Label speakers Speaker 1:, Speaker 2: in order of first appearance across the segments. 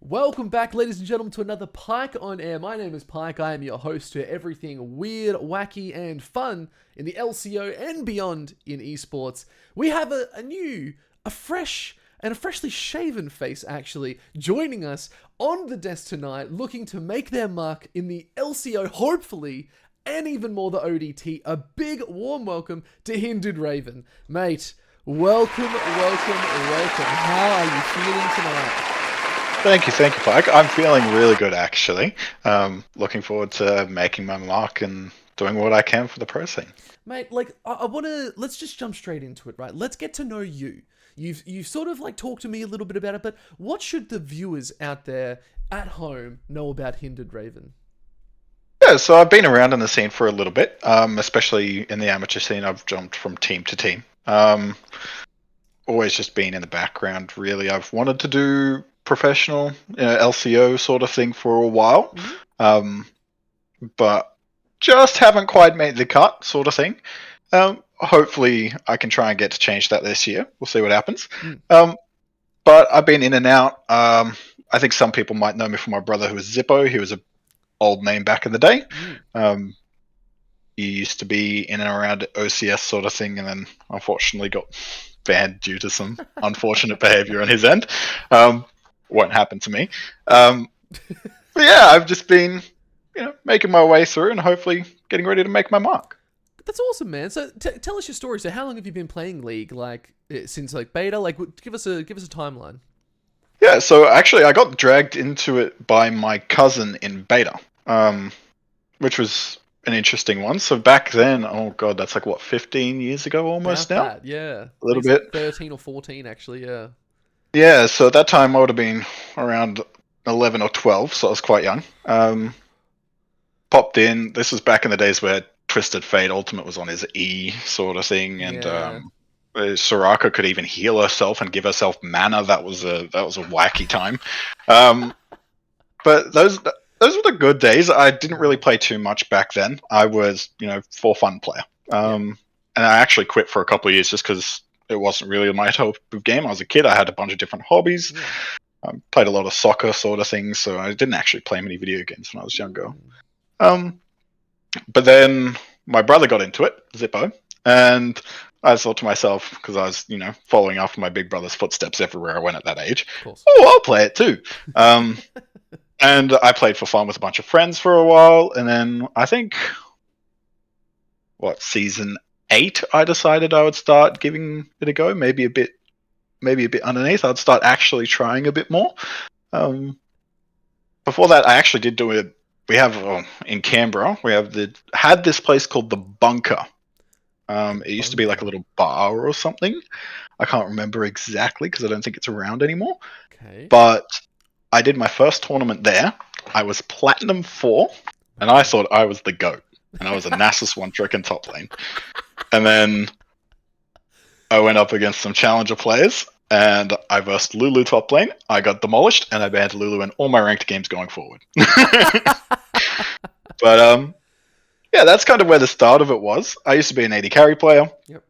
Speaker 1: Welcome back, ladies and gentlemen, to another Pike on Air. My name is Pike. I am your host to everything weird, wacky, and fun in the LCO and beyond in esports. We have a fresh and a freshly shaven face, actually, joining us on the desk tonight, looking to make their mark in the LCO, hopefully, and even more the ODT. A big warm welcome to Hindered Raven. Mate, welcome. How are you feeling tonight?
Speaker 2: Thank you, Pike. I'm feeling really good, actually. Looking forward to making my mark and doing what I can for the pro scene.
Speaker 1: Mate, I want to, let's just jump straight into it, right? Let's get to know you. You've sort of talked to me a little bit about it, but what should the viewers out there at home know about Hindered Raven?
Speaker 2: Yeah, so I've been around in the scene for a little bit, especially in the amateur scene. I've jumped from team to team. Always just been in the background, really. I've wanted to do professional, LCO sort of thing for a while, but just haven't quite made the cut, sort of thing. Hopefully, I can try and get to change that this year. We'll see what happens. But I've been in and out. I think some people might know me from my brother, who was Zippo. He was an old name back in the day. He used to be in and around OCS sort of thing, and then unfortunately got banned due to some unfortunate behavior on his end. Won't happen to me. But yeah, I've just been, making my way through and hopefully getting ready to make my mark.
Speaker 1: That's awesome, man. So tell us your story. So how long have you been playing League? Since beta? Give us a timeline.
Speaker 2: Yeah, so actually I got dragged into it by my cousin in beta, which was an interesting one. So back then, oh god, that's 15 years ago almost
Speaker 1: About
Speaker 2: now?
Speaker 1: that, yeah.
Speaker 2: A little bit.
Speaker 1: 13 or 14, actually, yeah.
Speaker 2: Yeah, so at that time I would have been around 11 or 12, so I was quite young. Popped in. This was back in the days where Twisted Fate Ultimate was on his E sort of thing, and Soraka could even heal herself and give herself mana. That was a wacky time. But those were the good days. I didn't really play too much back then. I was, for fun player. And I actually quit for a couple of years just because it wasn't really my type of game. I was a kid. I had a bunch of different hobbies. Played a lot of soccer sort of things, so I didn't actually play many video games when I was younger. But then my brother got into it, Zippo, and I thought to myself, because I was, following after my big brother's footsteps everywhere I went at that age, I'll play it too. And I played for fun with a bunch of friends for a while, and then I think, season 8, I decided I would start giving it a go, maybe a bit underneath. I'd start actually trying a bit more. Before that, I actually did do it. We have in Canberra, had this place called the Bunker. It used to be like a little bar or something. I can't remember exactly because I don't think it's around anymore.
Speaker 1: Okay.
Speaker 2: But I did my first tournament there. I was Platinum 4, and I thought I was the GOAT. And I was a Nasus one-trick in top lane. And then I went up against some challenger players, and I versed Lulu top lane. I got demolished, and I banned Lulu in all my ranked games going forward. But yeah, that's kind of where the start of it was. I used to be an AD carry player.
Speaker 1: Yep.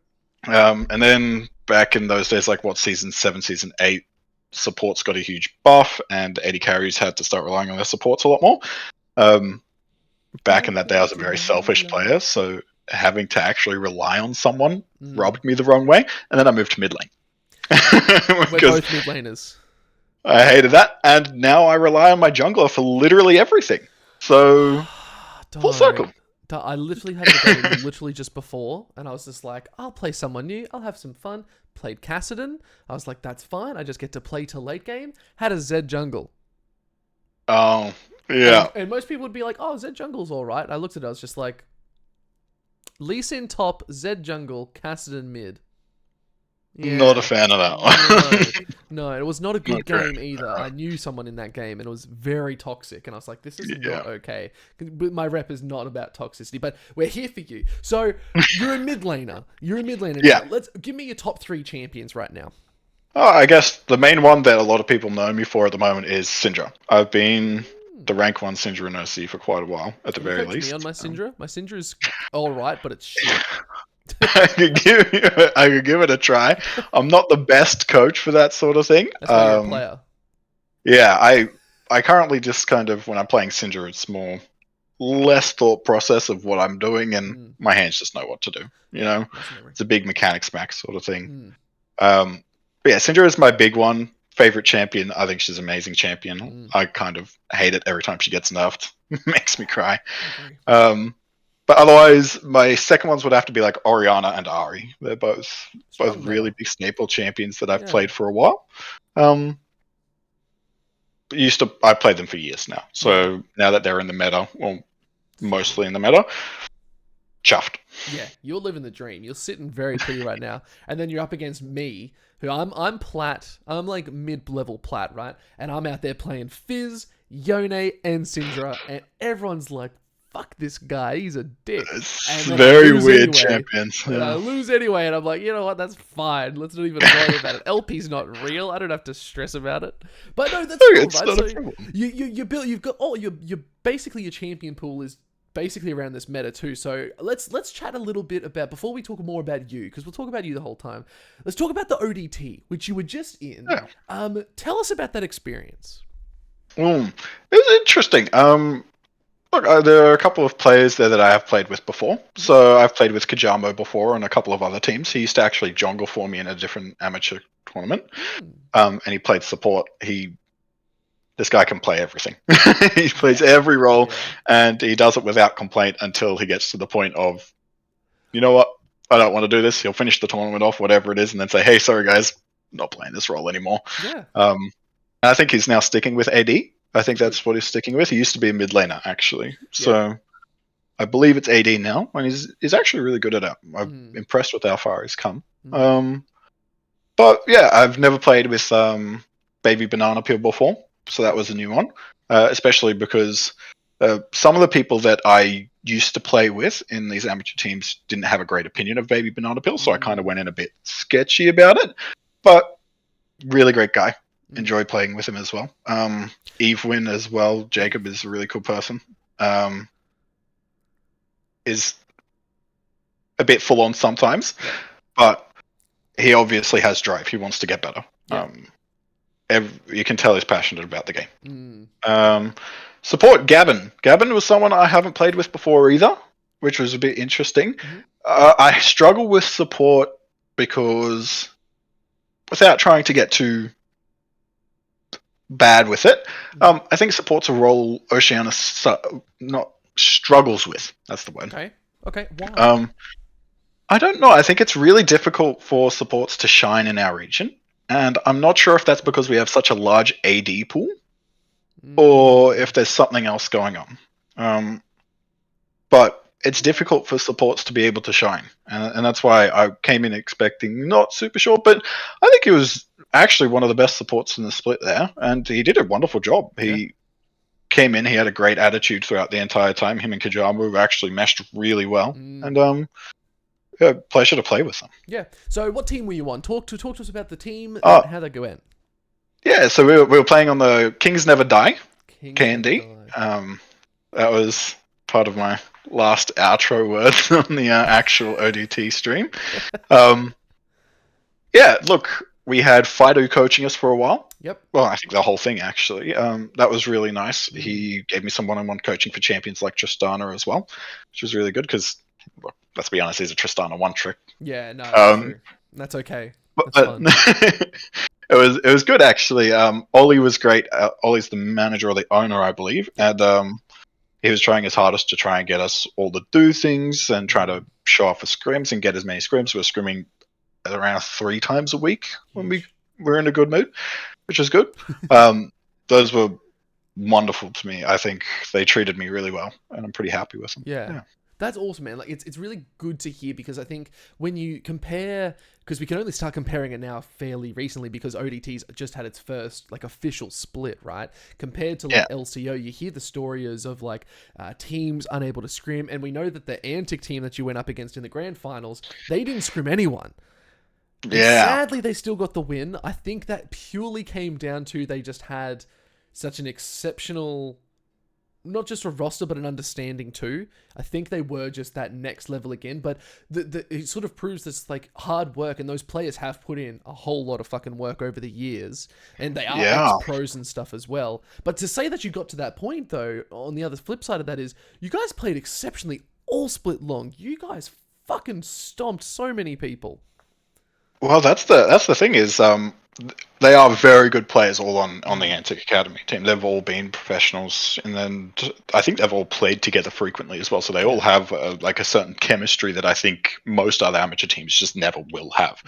Speaker 2: And then back in those days, season 7, season 8, supports got a huge buff, and AD carries had to start relying on their supports a lot more. Back in that day, I was a very selfish player, so having to actually rely on someone rubbed me the wrong way, and then I moved to mid lane.
Speaker 1: We're both mid laners.
Speaker 2: I hated that, and now I rely on my jungler for literally everything. So, full circle.
Speaker 1: I literally had the game literally just before, and I was just like, I'll play someone new, I'll have some fun. Played Kassadin. I was like, that's fine, I just get to play till late game. Had a Zed jungle.
Speaker 2: Oh, yeah.
Speaker 1: And most people would be like, oh, Zed jungle's alright. I looked at it, I was just like, Lee Sin top, Zed jungle, Kassadin mid.
Speaker 2: Yeah. Not a fan of that one.
Speaker 1: No, it was not a good game either. I knew someone in that game, and it was very toxic. And I was like, this is not okay. My rep is not about toxicity, but we're here for you. So you're a mid laner.
Speaker 2: Yeah.
Speaker 1: Now. Give me your top 3 champions right now.
Speaker 2: Oh, I guess the main one that a lot of people know me for at the moment is Syndra. I've been the rank 1 Syndra in OC for quite a while, at the very least.
Speaker 1: Me on my Syndra? My Syndra is alright, but it's shit.
Speaker 2: I could give it a try. I'm not the best coach for that sort of thing.
Speaker 1: That's why you're a player.
Speaker 2: Yeah, I currently just kind of, when I'm playing Syndra, it's more less thought process of what I'm doing, and my hands just know what to do. You know,
Speaker 1: muscle memory.
Speaker 2: it's a big mechanics max sort of thing.
Speaker 1: Mm.
Speaker 2: But yeah, Syndra is my big one. Favorite champion. I think she's an amazing champion. I kind of hate it every time she gets nerfed. Makes me cry.
Speaker 1: Agree.
Speaker 2: But otherwise, my second ones would have to be like Oriana and Ari. They're both really big staple champions that I've played for a while. I played them for years now. So now that they're in the meta, well, mostly in the meta, chuffed.
Speaker 1: Yeah, you're living the dream. You're sitting very pretty right now, and then you're up against me, who I'm plat. I'm like mid-level plat, right? And I'm out there playing Fizz, Yone, and Syndra, and everyone's like, "Fuck this guy, he's a dick."
Speaker 2: It's
Speaker 1: And
Speaker 2: very weird champions.
Speaker 1: And I lose anyway, and I'm like, you know what? That's fine. Let's not even worry about it. LP's not real. I don't have to stress about it. But no, that's cool,
Speaker 2: It's
Speaker 1: right?
Speaker 2: not
Speaker 1: So
Speaker 2: a problem.
Speaker 1: you build. You've got you're basically your champion pool is basically around this meta too. So let's chat a little bit about, before we talk more about you, because we'll talk about you the whole time. Let's talk about the ODT, which you were just in.
Speaker 2: Yeah.
Speaker 1: Tell us about that experience.
Speaker 2: It was interesting. Look, there are a couple of players there that I have played with before. So I've played with Kajamo before on a couple of other teams. He used to actually jungle for me in a different amateur tournament. And he played support. This guy can play everything. He plays every role, and he does it without complaint until he gets to the point of, you know what, I don't want to do this. He'll finish the tournament off, whatever it is, and then say, hey, sorry guys, not playing this role anymore. I think he's now sticking with AD. I think that's what he's sticking with. He used to be a mid laner, actually. So I believe it's AD now, and he's actually really good at it. I'm impressed with how far he's come. But yeah, I've never played with Baby Banana Peel before, so that was a new one. Especially because some of the people that I used to play with in these amateur teams didn't have a great opinion of Baby Banana Peel, so I kind of went in a bit sketchy about it. But really great guy. Enjoy playing with him as well. Evewin as well. Jacob is a really cool person. Is a bit full on sometimes, but he obviously has drive. He wants to get better. You can tell he's passionate about the game. Support Gavin. Gavin was someone I haven't played with before either, which was a bit interesting. I struggle with support because, without trying to get too bad with it, I think support's a role Oceania not struggles with. That's the word.
Speaker 1: Okay. Why?
Speaker 2: I don't know. I think it's really difficult for supports to shine in our region, and I'm not sure if that's because we have such a large AD pool, or if there's something else going on. But it's difficult for supports to be able to shine, and that's why I came in expecting not super sure, but I think he was actually one of the best supports in the split there, and he did a wonderful job. He came in, he had a great attitude throughout the entire time. Him and Kajamu actually meshed really well, and pleasure to play with them.
Speaker 1: Yeah. So what team were you on? Talk to us about the team and how that went.
Speaker 2: Yeah, so we were playing on the Kings Never Die, KND. That was part of my last outro words on the actual ODT stream. Yeah, look, we had Fido coaching us for a while. Well, I think the whole thing, actually. That was really nice. He gave me some one-on-one coaching for champions like Tristana as well, which was really good because, let's be honest, he's a Tristana one-trick.
Speaker 1: Yeah, no, that's true. That's okay. That's fun.
Speaker 2: It was good, actually. Ollie was great. Ollie's the manager or the owner, I believe, and he was trying his hardest to try and get us all to do things and try to show off for scrims and get as many scrims. We were scrimming around 3 times a week when we were in a good mood, which was good. Those were wonderful to me. I think they treated me really well, and I'm pretty happy with them. Yeah.
Speaker 1: That's awesome, man. Like, it's really good to hear, because I think when you compare, because we can only start comparing it now fairly recently because ODT's just had its first like official split, right? Compared to like LCO, you hear the stories of like teams unable to scrim, and we know that the Antic team that you went up against in the grand finals, they didn't scrim anyone. And sadly, they still got the win. I think that purely came down to they just had such an exceptional not just a roster, but an understanding too. I think they were just that next level again. But it sort of proves this like hard work, and those players have put in a whole lot of fucking work over the years, and they are
Speaker 2: Yeah.
Speaker 1: ex-pros and stuff as well. But to say that you got to that point, though, on the other flip side of that is you guys played exceptionally all split long. You guys fucking stomped so many people.
Speaker 2: Well, that's the thing is, they are very good players all on the Antic Academy team. They've all been professionals, and then I think they've all played together frequently as well. So they all have like a certain chemistry that I think most other amateur teams just never will have,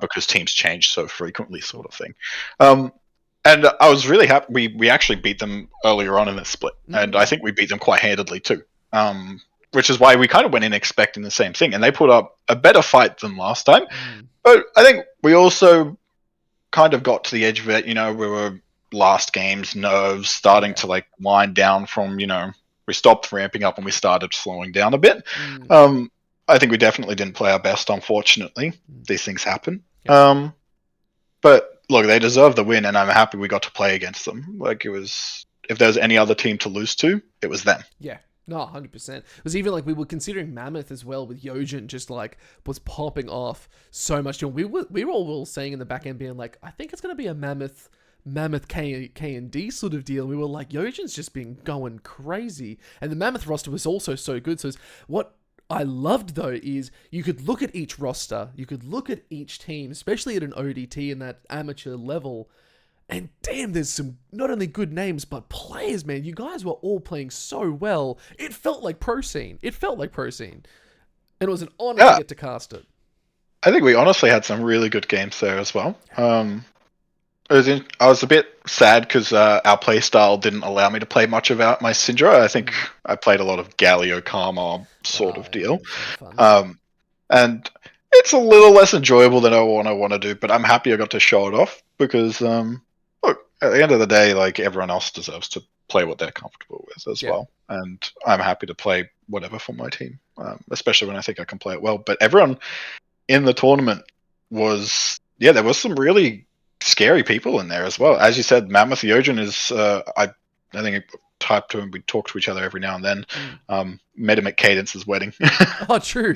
Speaker 2: because teams change so frequently, sort of thing. And I was really happy. We actually beat them earlier on in the split, and I think we beat them quite handedly too. Which is why we kind of went in expecting the same thing, and they put up a better fight than last time. But I think we also kind of got to the edge of it. We were last game's nerves starting to like wind down from, we stopped ramping up and we started slowing down a bit. I think we definitely didn't play our best, unfortunately. These things happen. But look, they deserve the win, and I'm happy we got to play against them. Like, if there's any other team to lose to, it was them.
Speaker 1: Yeah. No, 100%. It was even like we were considering Mammoth as well, with Yojin just like was popping off so much. We were all saying in the back end, being like, I think it's going to be a Mammoth KND sort of deal. We were like, Yojin's just been going crazy. And the Mammoth roster was also so good. So what I loved, though, is you could look at each roster, you could look at each team, especially at an ODT and that amateur level, and damn, there's some not only good names, but players, man. You guys were all playing so well. It felt like pro scene. And it was an honor to get to cast it.
Speaker 2: I think we honestly had some really good games there as well. I was a bit sad because our play style didn't allow me to play much of my Syndra. I think I played a lot of Galio Karma sort of deal. And it's a little less enjoyable than I want to do, but I'm happy I got to show it off because... look, at the end of the day, like, everyone else deserves to play what they're comfortable with as well. And I'm happy to play whatever for my team, especially when I think I can play it well. But everyone in the tournament there was some really scary people in there as well. As you said, Mammoth Yojin is, I think I typed to him, we talk to each other every now and then. Met him at Cadence's wedding.
Speaker 1: Oh, true.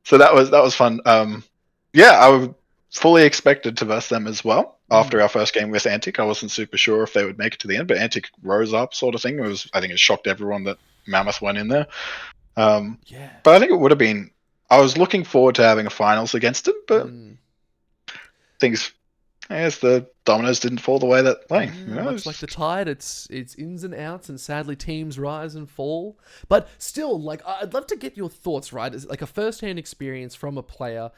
Speaker 2: So that was fun. I fully expected to verse them as well. After our first game with Antic, I wasn't super sure if they would make it to the end, but Antic rose up, sort of thing. I think it shocked everyone that Mammoth went in there. But I think it would have been... I was looking forward to having a finals against him, but the dominoes didn't fall the way that way.
Speaker 1: Much like the tide, it's ins and outs, and sadly teams rise and fall. But still, like, I'd love to get your thoughts, right? As like a first-hand experience from a player.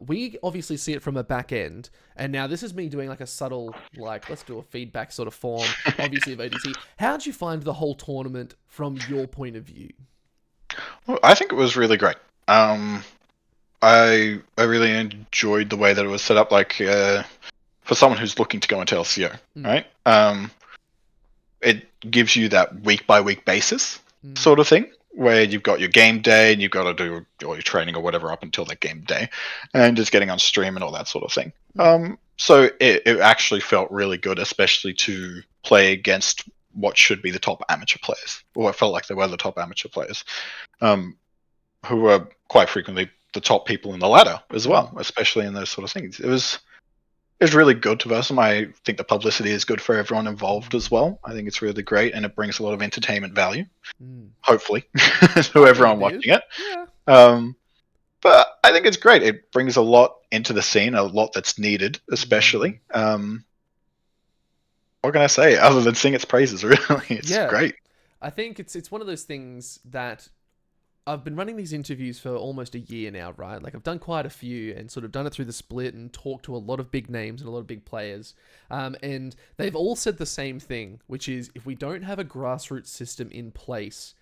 Speaker 1: We obviously see it from a back end, and now this is me doing like a subtle, like, let's do a feedback sort of form, obviously of ODT. How'd you find the whole tournament from your point of view?
Speaker 2: Well, I think it was really great. I really enjoyed the way that it was set up. Like, for someone who's looking to go into LCO, right? It gives you that week by week basis sort of thing, where you've got your game day and you've got to do all your training or whatever up until that game day, and just getting on stream and all that sort of thing. So it actually felt really good, especially to play against what should be the top amateur players, or it felt like they were the top amateur players, who were quite frequently the top people in the ladder as well, especially in those sort of things. It was really good to verse them. I think the publicity is good for everyone involved as well. I think it's really great, and it brings a lot of entertainment value, hopefully, to everyone watching it. But I think it's great. It brings a lot into the scene, a lot that's needed, especially. What can I say other than sing its praises, really? It's great.
Speaker 1: I think it's one of those things that I've been running these interviews for almost a year now, right? Like, I've done quite a few and sort of done it through the split and talked to a lot of big names and a lot of big players. And they've all said the same thing, which is if we don't have a grassroots system in place,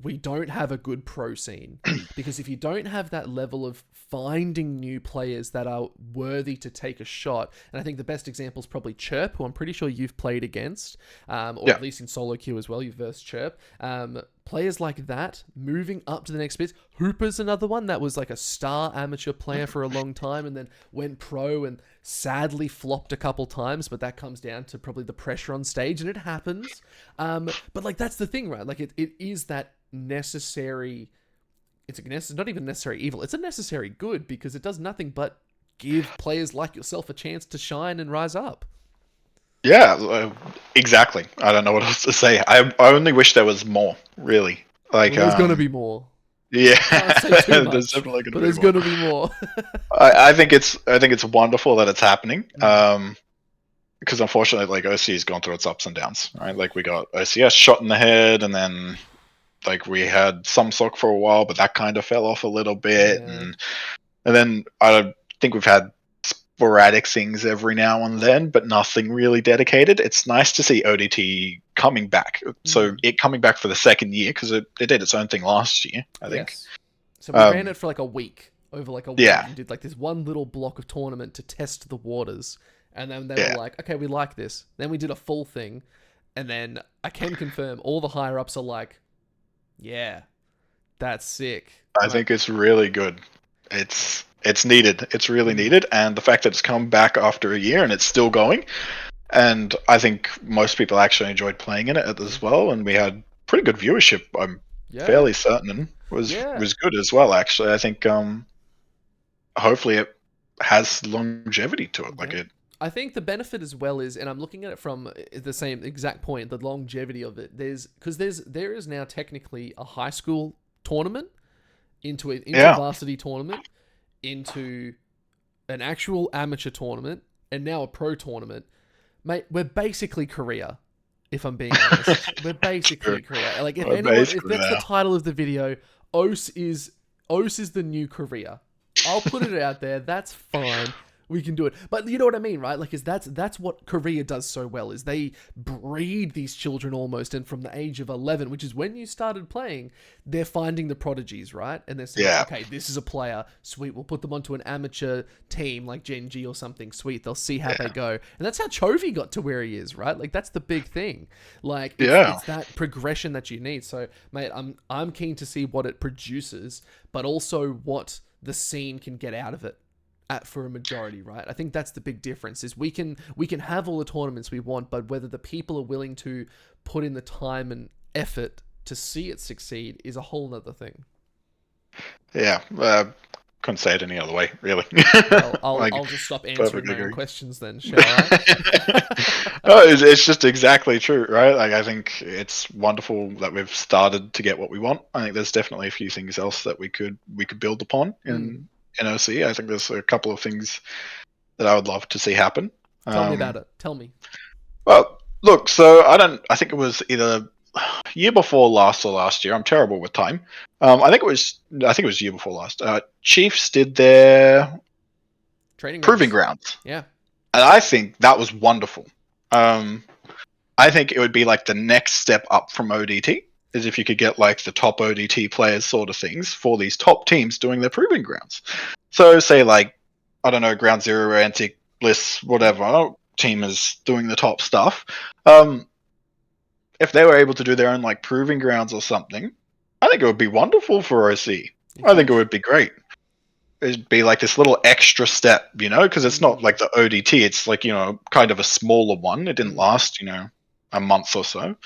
Speaker 1: we don't have a good pro scene. Because if you don't have that level of finding new players that are worthy to take a shot, and I think the best example is probably Chirp, who I'm pretty sure you've played against, or at least in solo queue as well, you've versed Chirp. players like that moving up to the next bit. Hooper's another one that was like a star amateur player for a long time and then went pro and sadly flopped a couple times, but that comes down to probably the pressure on stage, and it happens. But like that's the thing, right? Like it is that necessary. It's not even necessary evil. It's a necessary good because it does nothing but give players like yourself a chance to shine and rise up.
Speaker 2: Yeah, exactly. I don't know what else to say. I only wish there was more, really. Like,
Speaker 1: Well, there's gonna be more.
Speaker 2: Yeah,
Speaker 1: Can't say too much,
Speaker 2: there's definitely
Speaker 1: but there's gonna be more.
Speaker 2: I think it's wonderful that it's happening. Because unfortunately, like OC has gone through its ups and downs, right? Like we got OCS shot in the head, and then like we had some sock for a while, but that kind of fell off a little bit,
Speaker 1: Yeah.
Speaker 2: and then I think we've had sporadic things every now and then, but nothing really dedicated. It's nice to see ODT coming back. So it coming back for the second year, because it did its own thing last year, I think.
Speaker 1: So we ran it for like a week, over like a week,
Speaker 2: Yeah.
Speaker 1: and did like this one little block of tournament to test the waters. And then they were like, okay, we like this. Then we did a full thing. And then I can confirm all the higher ups are like, yeah, that's sick.
Speaker 2: I think it's really good. It's needed. It's really needed. And the fact that it's come back after a year and it's still going. And I think most people actually enjoyed playing in it as well. And we had pretty good viewership. I'm fairly certain was good as well. Actually, I think hopefully it has longevity to it. Like it.
Speaker 1: I think the benefit as well is, and I'm looking at it from the same exact point, the longevity of it. There is now technically a high school tournament into varsity tournament, into an actual amateur tournament, and now a pro tournament. Mate, we're basically Korea, if I'm being honest. We're basically Korea. Like if that's the title of the video, OS is the new Korea. I'll put it out there. That's fine. We can do it. But you know what I mean, right? Like, that's what Korea does so well, is they breed these children almost, and from the age of 11, which is when you started playing, they're finding the prodigies, right? And they're saying, okay, this is a player. Sweet, we'll put them onto an amateur team like Gen G or something. Sweet, they'll see how they go. And that's how Chovy got to where he is, right? Like, that's the big thing. Like, it's that progression that you need. So, mate, I'm keen to see what it produces, but also what the scene can get out of it. For a majority, right? I think that's the big difference, is we can have all the tournaments we want, but whether the people are willing to put in the time and effort to see it succeed is a whole nother thing.
Speaker 2: Yeah, couldn't say it any other way, really.
Speaker 1: Well, I'll just stop answering my own questions then, shall I?
Speaker 2: No, it's just exactly true, right? Like, I think it's wonderful that we've started to get what we want. I think there's definitely a few things else that we could build upon in NOC. I think there's a couple of things that I would love to see happen.
Speaker 1: Tell me about it. Tell me.
Speaker 2: Well, look, so I think it was either year before last or last year. I'm terrible with time. I think it was year before last. Chiefs did their proving grounds.
Speaker 1: Yeah.
Speaker 2: And I think that was wonderful. I think it would be like the next step up from ODT, is if you could get like the top ODT players sort of things for these top teams doing their proving grounds. So say like, I don't know, Ground Zero, Antic, Bliss, whatever team is doing the top stuff. If they were able to do their own like proving grounds or something, I think it would be wonderful for OC. I think it would be great. It'd be like this little extra step, because it's not like the ODT. It's like, kind of a smaller one. It didn't last, a month or so.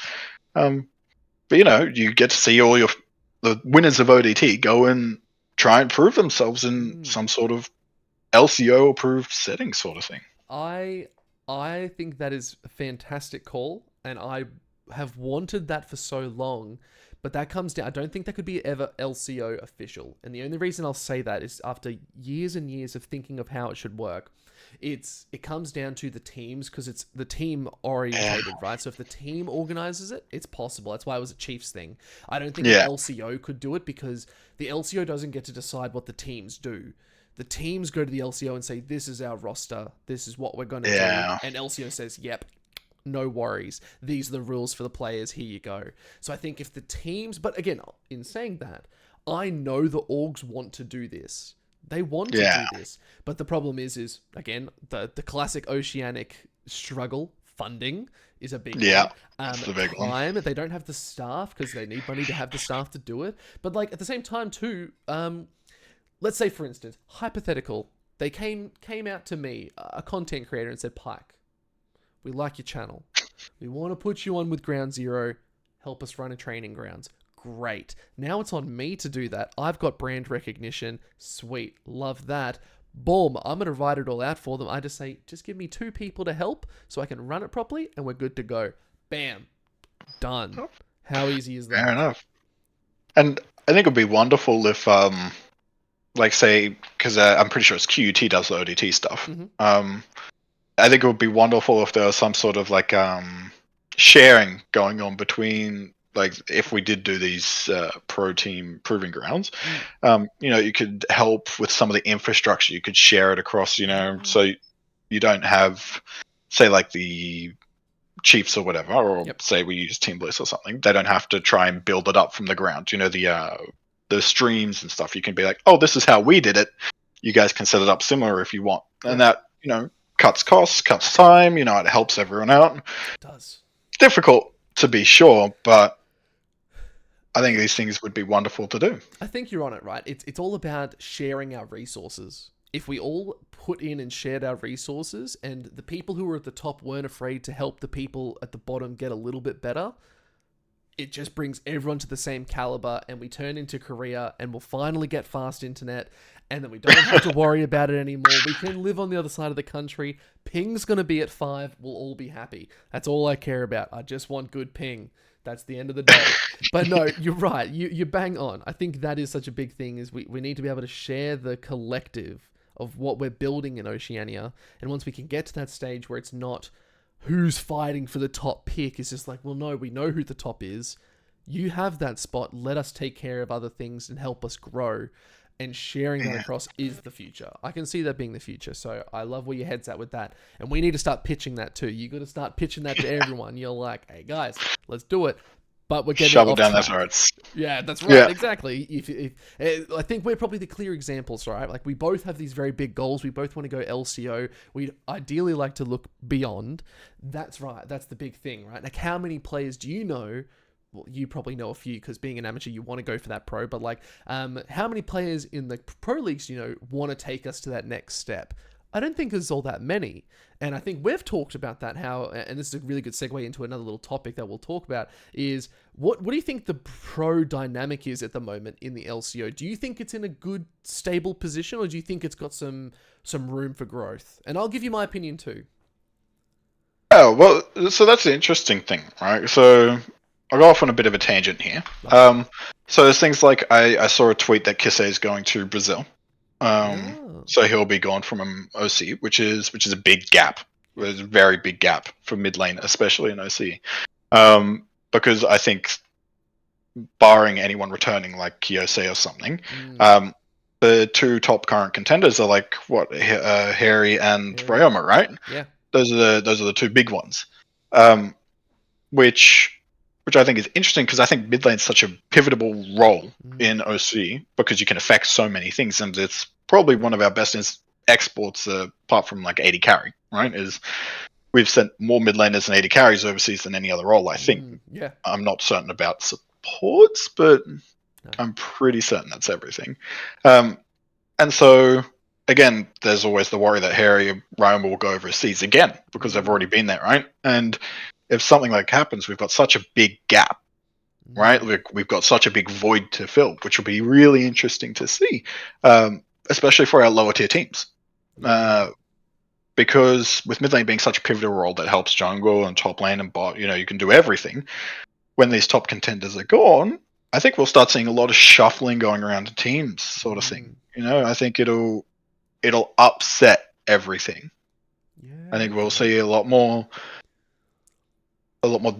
Speaker 2: But you get to see all the winners of ODT go and try and prove themselves in some sort of LCO approved setting sort of thing.
Speaker 1: I think that is a fantastic call, and I have wanted that for so long, but that comes down, I don't think that could be ever LCO official. And the only reason I'll say that is after years and years of thinking of how it should work, it comes down to the teams, because it's the team orientated, right? So if the team organizes it, it's possible. That's why it was a Chiefs thing. I don't think an LCO could do it, because the LCO doesn't get to decide what the teams do. The teams go to the LCO and say, this is our roster, this is what we're going to do. And LCO says, yep, no worries. These are the rules for the players. Here you go. So I think if the teams... But again, in saying that, I know the orgs want to do this. They want to do this. But the problem is again, the classic Oceanic struggle. funding is a big
Speaker 2: Yeah,
Speaker 1: one.
Speaker 2: that's the big one.
Speaker 1: Time, they don't have the staff because they need money to have the staff to do it. But like at the same time too, let's say for instance, hypothetical, they came out to me, a content creator, and said, Pike, we like your channel. We want to put you on with Ground Zero. Help us run a training grounds. Great. Now it's on me to do that. I've got brand recognition. Sweet. Love that. Boom. I'm going to write it all out for them. I just say, just give me 2 people to help so I can run it properly and we're good to go. Bam. Done. How easy is that?
Speaker 2: Fair enough. And I think it would be wonderful if, like, say, because I'm pretty sure it's QUT does the ODT stuff. I think it would be wonderful if there was some sort of like sharing going on between, like, if we did do these pro team proving grounds, you could help with some of the infrastructure. You could share it across, so you don't have, say, like the Chiefs or whatever, or say we use Team Bliss or something. They don't have to try and build it up from the ground. The streams and stuff. You can be like, oh, this is how we did it. You guys can set it up similar if you want, and that cuts costs, cuts time. It helps everyone out. It
Speaker 1: does.
Speaker 2: It's difficult to be sure, but I think these things would be wonderful to do.
Speaker 1: I think you're on it, right? It's all about sharing our resources. If we all put in and shared our resources, and the people who were at the top weren't afraid to help the people at the bottom get a little bit better, it just brings everyone to the same caliber, and we turn into Korea, and we'll finally get fast internet, and then we don't have to worry about it anymore. We can live on the other side of the country. Ping's going to be at 5. We'll all be happy. That's all I care about. I just want good ping. That's the end of the day. But no, you're right. You bang on. I think that is such a big thing, is we need to be able to share the collective of what we're building in Oceania. And once we can get to that stage where it's not who's fighting for the top pick, it's just like, well, no, we know who the top is. You have that spot. Let us take care of other things and help us grow. And sharing that across is the future. I can see that being the future. So I love where your head's at with that. And we need to start pitching that too. You got to start pitching that to everyone. You're like, hey guys, let's do it. But we're getting
Speaker 2: shove
Speaker 1: off
Speaker 2: it down
Speaker 1: track.
Speaker 2: their throats.
Speaker 1: Yeah, that's right. Exactly. I think we're probably the clear examples, right? Like, we both have these very big goals. We both want to go LCO. We'd ideally like to look beyond. That's right. That's the big thing, right? Like, how many players do you know? Well, you probably know a few because being an amateur, you want to go for that pro. But like, how many players in the pro leagues, want to take us to that next step? I don't think there's all that many. And I think we've talked about that, how, and this is a really good segue into another little topic that we'll talk about, is what do you think the pro dynamic is at the moment in the LCO? Do you think it's in a good, stable position, or do you think it's got some room for growth? And I'll give you my opinion too.
Speaker 2: Oh, well, so that's the interesting thing, right? So I'll go off on a bit of a tangent here. So there's things like I saw a tweet that Kisse is going to Brazil. So he'll be gone from OC, which is a big gap. There's a very big gap for mid lane, especially in OC. Because I think, barring anyone returning like Kiyose or something, the 2 top current contenders are like Harry and Ryoma, right?
Speaker 1: Yeah.
Speaker 2: Those are the 2 big ones. Which I think is interesting, because I think mid lane is such a pivotal role in OC, because you can affect so many things, and it's probably one of our best exports, apart from like 80 carry, right? Is we've sent more mid laners and 80 carries overseas than any other role, I think.
Speaker 1: Yeah.
Speaker 2: I'm not certain about supports, but I'm pretty certain that's everything. And so, again, there's always the worry that Harry and Ryan will go overseas again, because they've already been there, right? And if something like happens, we've got such a big gap, right? We've got such a big void to fill, which will be really interesting to see, especially for our lower tier teams. Because with mid lane being such a pivotal role that helps jungle and top lane and bot, you can do everything. When these top contenders are gone, I think we'll start seeing a lot of shuffling going around the teams, sort of thing. I think it'll upset everything. I think we'll see a lot more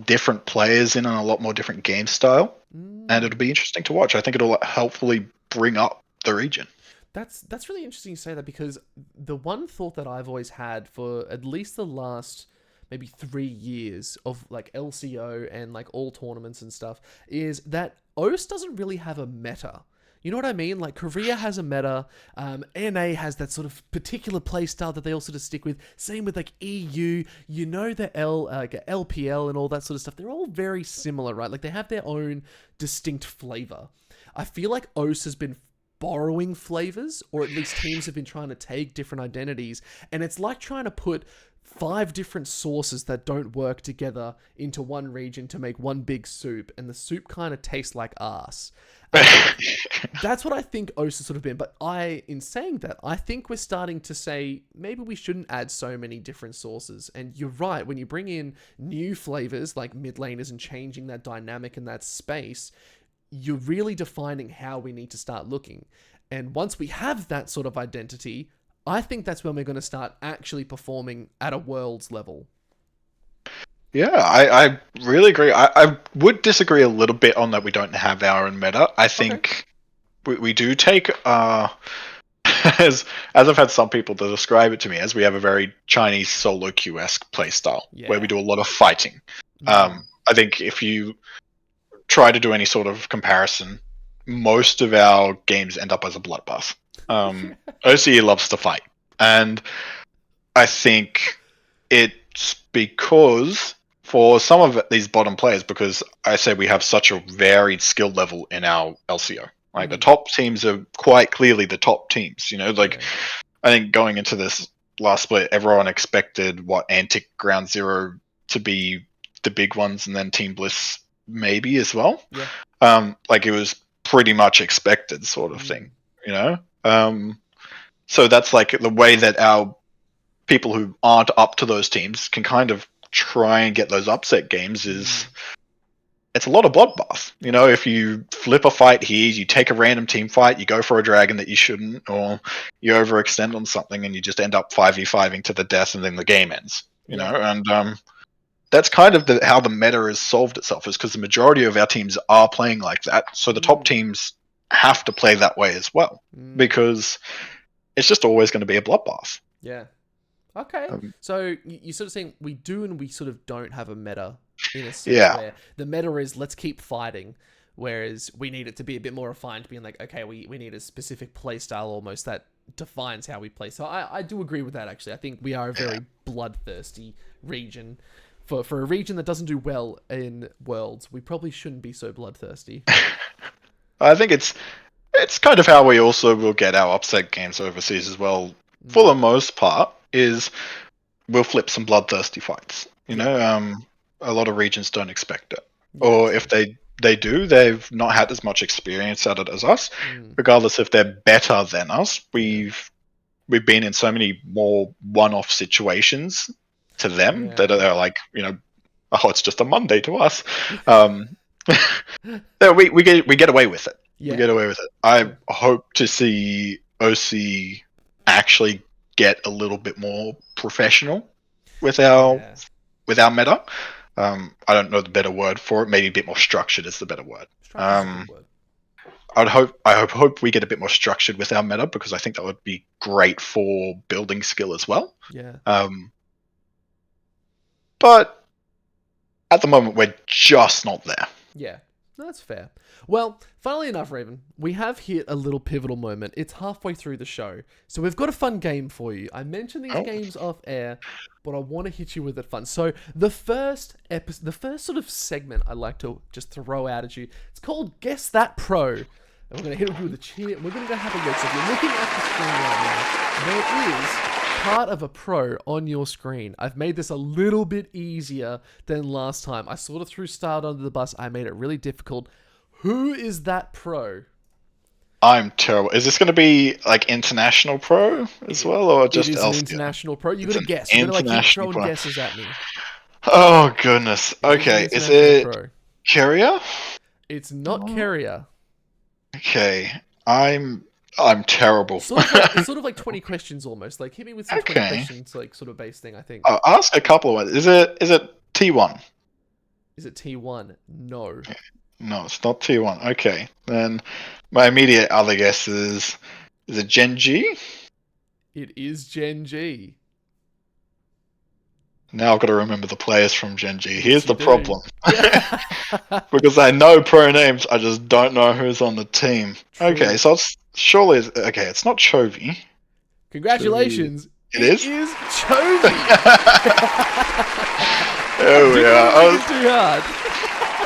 Speaker 2: different players in, and a lot more different game style, and it'll be interesting to watch. I think it'll hopefully bring up the region.
Speaker 1: That's really interesting you say that, because the one thought that I've always had for at least the last maybe 3 years of like LCO and like all tournaments and stuff is that OS doesn't really have a meta. You know what I mean? Like Korea has a meta, NA has that sort of particular play style that they all sort of stick with. Same with like EU, you know, the LPL and all that sort of stuff. They're all very similar, right? Like they have their own distinct flavor. I feel like OS has been borrowing flavors, or at least teams have been trying to take different identities, and it's like trying to put 5 different sauces that don't work together into one region to make one big soup, and the soup kind of tastes like ass. That's what I think OS has sort of been. But in saying that, I think we're starting to say maybe we shouldn't add so many different sauces. And you're right, when you bring in new flavors like mid laners and changing that dynamic in that space, you're really defining how we need to start looking. And once we have that sort of identity, I think that's when we're going to start actually performing at a world's level.
Speaker 2: Yeah, I really agree. I would disagree a little bit on that we don't have our own meta. I think we do take, as I've had some people to describe it to me, as we have a very Chinese solo queue-esque playstyle, where we do a lot of fighting. I think if you try to do any sort of comparison, most of our games end up as a bloodbath. OCE loves to fight, and I think it's because for some of these bottom players, because I say we have such a varied skill level in our LCO. Like the top teams are quite clearly the top teams. You know, like I think going into this last split, everyone expected Antic, Ground Zero to be the big ones, and then Team Bliss maybe as well.
Speaker 1: Yeah.
Speaker 2: Like it was pretty much expected, sort of thing. You know, so that's like the way that our people who aren't up to those teams can kind of try and get those upset games is it's a lot of bloodbath. You know, if you flip a fight here, you take a random team fight, you go for a dragon that you shouldn't, or you overextend on something and you just end up 5v5ing to the death and then the game ends. You know, and that's kind of how the meta has solved itself, is because the majority of our teams are playing like that. So the top teams have to play that way as well, because it's just always going to be a bloodbath.
Speaker 1: Yeah. Okay. So you're sort of saying we do and we sort of don't have a meta in a sense where the meta is let's keep fighting, whereas we need it to be a bit more refined, being like, okay, we need a specific play style almost that defines how we play. So I do agree with that, actually. I think we are a very bloodthirsty region. For a region that doesn't do well in Worlds, we probably shouldn't be so bloodthirsty.
Speaker 2: I think it's kind of how we also will get our upset games overseas as well. For the most part, is we'll flip some bloodthirsty fights. You know, a lot of regions don't expect it, or if they do, they've not had as much experience at it as us. Regardless if they're better than us, we've been in so many more one-off situations to them that are like, you know, oh, it's just a Monday to us. We get away with it. We get away with it. I hope to see OC actually get a little bit more professional with our meta. I don't know the better word for it. Maybe a bit more structured is the better word. I hope we get a bit more structured with our meta, because I think that would be great for building skill as well. But at the moment, we're just not there.
Speaker 1: Yeah, that's fair. Well, funnily enough, Raven, we have hit a little pivotal moment. It's halfway through the show, so we've got a fun game for you. I mentioned these games off air, but I want to hit you with it fun. So the first sort of segment I like to just throw out at you, it's called Guess That Pro. And we're going to hit it with a cheer. We're going to go have a look. So if you're looking at the screen right now, there is part of a pro on your screen. I've made this a little bit easier than last time. I sort of threw Start under the bus. I made it really difficult. Who is that pro?
Speaker 2: I'm terrible. Is this going to be like international pro as well, or just
Speaker 1: it is
Speaker 2: LCO?
Speaker 1: An international pro. You got to guess. You got to like keep throwing guesses at me.
Speaker 2: Oh goodness. Okay, is it Carrier?
Speaker 1: It's not Carrier.
Speaker 2: Okay, I'm terrible.
Speaker 1: It's sort of like 20 questions almost. Like hit me with some 20 questions, like sort of base thing. I think.
Speaker 2: I'll ask a couple of ones. Is it T1?
Speaker 1: Is it T1? No.
Speaker 2: No, it's not T1. Okay, then my immediate other guess is it Gen G?
Speaker 1: It is Gen G.
Speaker 2: Now I've got to remember the players from Gen G.
Speaker 1: Yes,
Speaker 2: Here's
Speaker 1: you
Speaker 2: the
Speaker 1: do.
Speaker 2: problem. Because I know pro names, I just don't know who's on the team.
Speaker 1: True.
Speaker 2: Okay, so it's not Chovy. Chovy.
Speaker 1: Congratulations.
Speaker 2: It
Speaker 1: It
Speaker 2: is?
Speaker 1: is Chovy. I
Speaker 2: Oh
Speaker 1: didn't
Speaker 2: yeah.
Speaker 1: want to make it too hard.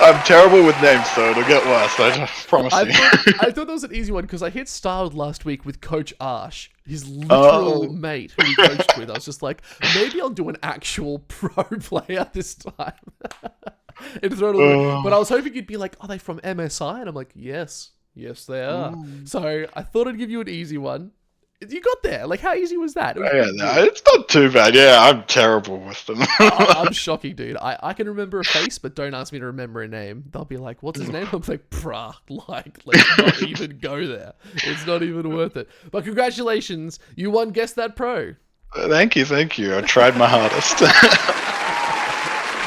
Speaker 2: I'm terrible with names, so it'll get worse, I promise you.
Speaker 1: I thought that was an easy one because I hit styled last week with Coach Arsh, his literal
Speaker 2: Oh.
Speaker 1: mate who he coached with. I was just like, maybe I'll do an actual pro player this time. And throw it a little bit. But I was hoping you'd be like, are they from MSI? And I'm like, yes, they are. So I thought I'd give you an easy one. You got there. Like, how easy was that? It was pretty good.
Speaker 2: It's not too bad. Yeah, I'm terrible with them.
Speaker 1: I'm shocking, dude. I can remember a face, but don't ask me to remember a name. They'll be like, what's his name? I'm like, bruh, like, let's not even go there. It's not even worth it. But congratulations, you won Guess That Pro.
Speaker 2: Thank you. I tried my hardest.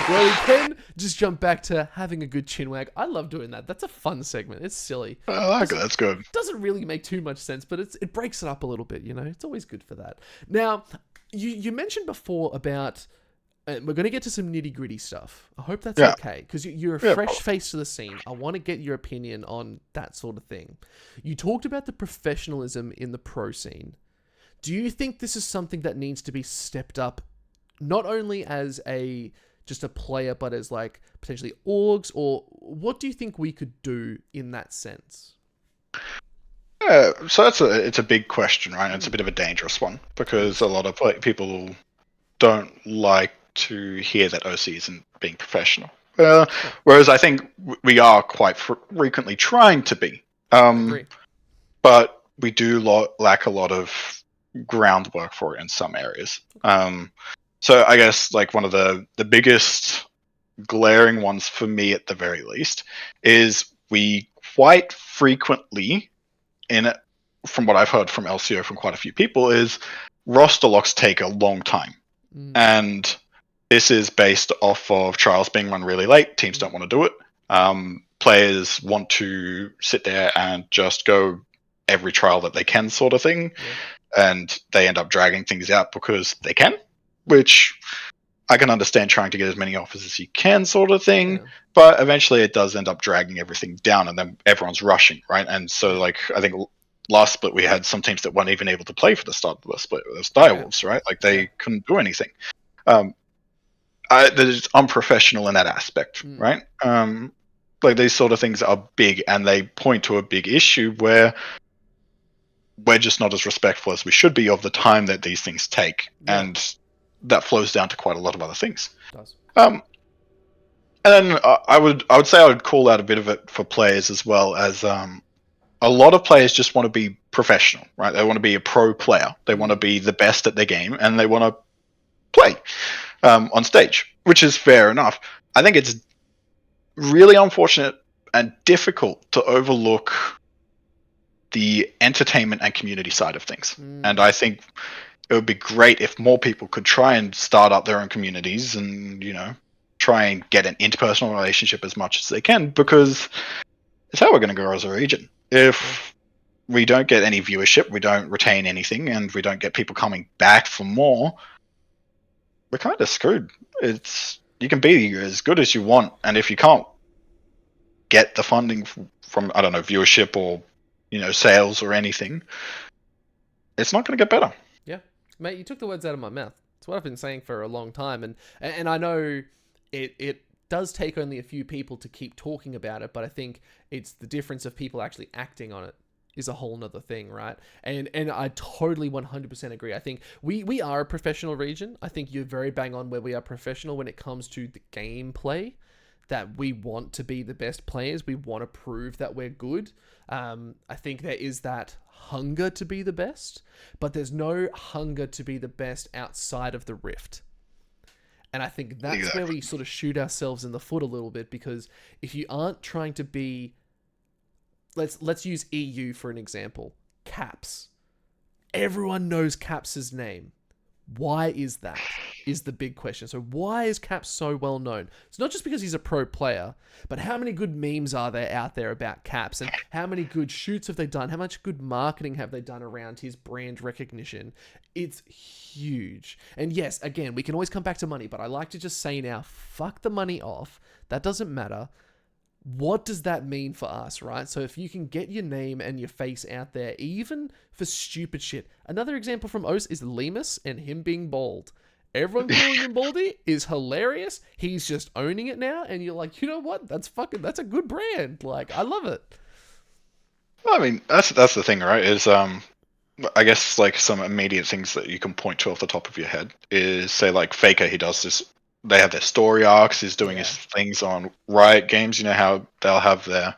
Speaker 1: Well, we can just jump back to having a good chinwag. I love doing that. That's a fun segment. It's silly.
Speaker 2: I like it. That's good.
Speaker 1: Doesn't really make too much sense, but it breaks it up a little bit, you know? It's always good for that. Now, you mentioned before about... we're going to get to some nitty gritty stuff. I hope that's okay, because you're a fresh face to the scene. I want to get your opinion on that sort of thing. You talked about the professionalism in the pro scene. Do you think this is something that needs to be stepped up, not only as just a player, but as like potentially orgs, or what do you think we could do in that sense?
Speaker 2: Yeah, so it's a big question, right? It's a bit of a dangerous one because a lot of people don't like to hear that OC isn't being professional. Whereas I think we are quite frequently trying to be.
Speaker 1: Agree.
Speaker 2: But we do lack a lot of groundwork for it in some areas. So I guess like one of the biggest glaring ones for me at the very least is we quite frequently from what I've heard from LCO from quite a few people is roster locks take a long time. And this is based off of trials being run really late. Teams don't want to do it. Players want to sit there and just go every trial that they can sort of thing. And they end up dragging things out because they can, which I can understand trying to get as many offers as you can sort of thing. But eventually it does end up dragging everything down and then everyone's rushing, right? And so like I think last split we had some teams that weren't even able to play for the start of the split. It was Direwolves, right? Like they couldn't do anything. That is unprofessional in that aspect, right? Like these sort of things are big and they point to a big issue where we're just not as respectful as we should be of the time that these things take. And that flows down to quite a lot of other things.
Speaker 1: It does.
Speaker 2: And then I would say I would call out a bit of it for players as well as a lot of players just want to be professional, right? They want to be a pro player. They want to be the best at their game and they want to play on stage, which is fair enough. I think it's really unfortunate and difficult to overlook the entertainment and community side of things. And I think it would be great if more people could try and start up their own communities and, you know, try and get an interpersonal relationship as much as they can, because it's how we're going to grow as a region. If we don't get any viewership, we don't retain anything, and we don't get people coming back for more, we're kind of screwed. You can be as good as you want, and if you can't get the funding from, I don't know, viewership or, you know, sales or anything, it's not going to get better.
Speaker 1: Yeah, mate, you took the words out of my mouth. It's what I've been saying for a long time, and I know it does take only a few people to keep talking about it, but I think it's the difference of people actually acting on it is a whole nother thing, right? And I totally 100% agree. I think we are a professional region. I think you're very bang on where we are professional when it comes to the gameplay, that we want to be the best players. We want to prove that we're good. I think there is that hunger to be the best, but there's no hunger to be the best outside of the Rift. And I think that's where we sort of shoot ourselves in the foot a little bit, because if you aren't trying to be, let's use EU for an example, Caps. Everyone knows Caps' name. Why is that? is the big question. So why is Cap so well known? It's not just because he's a pro player, but how many good memes are there out there about Caps, and how many good shoots have they done? How much good marketing have they done around his brand recognition? It's huge. And yes, again, we can always come back to money, but I like to just say now, fuck the money off. That doesn't matter. What does that mean for us, right? So if you can get your name and your face out there, even for stupid shit. Another example from Oce is Lemus and him being bald. Everyone calling him Baldy is hilarious. He's just owning it now, and you're like, you know what? That's a good brand. Like, I love it.
Speaker 2: Well, I mean, that's the thing, right? Is I guess like some immediate things that you can point to off the top of your head is, say, like Faker. He does this. They have their story arcs. He's doing his things on Riot Games. You know how they'll have their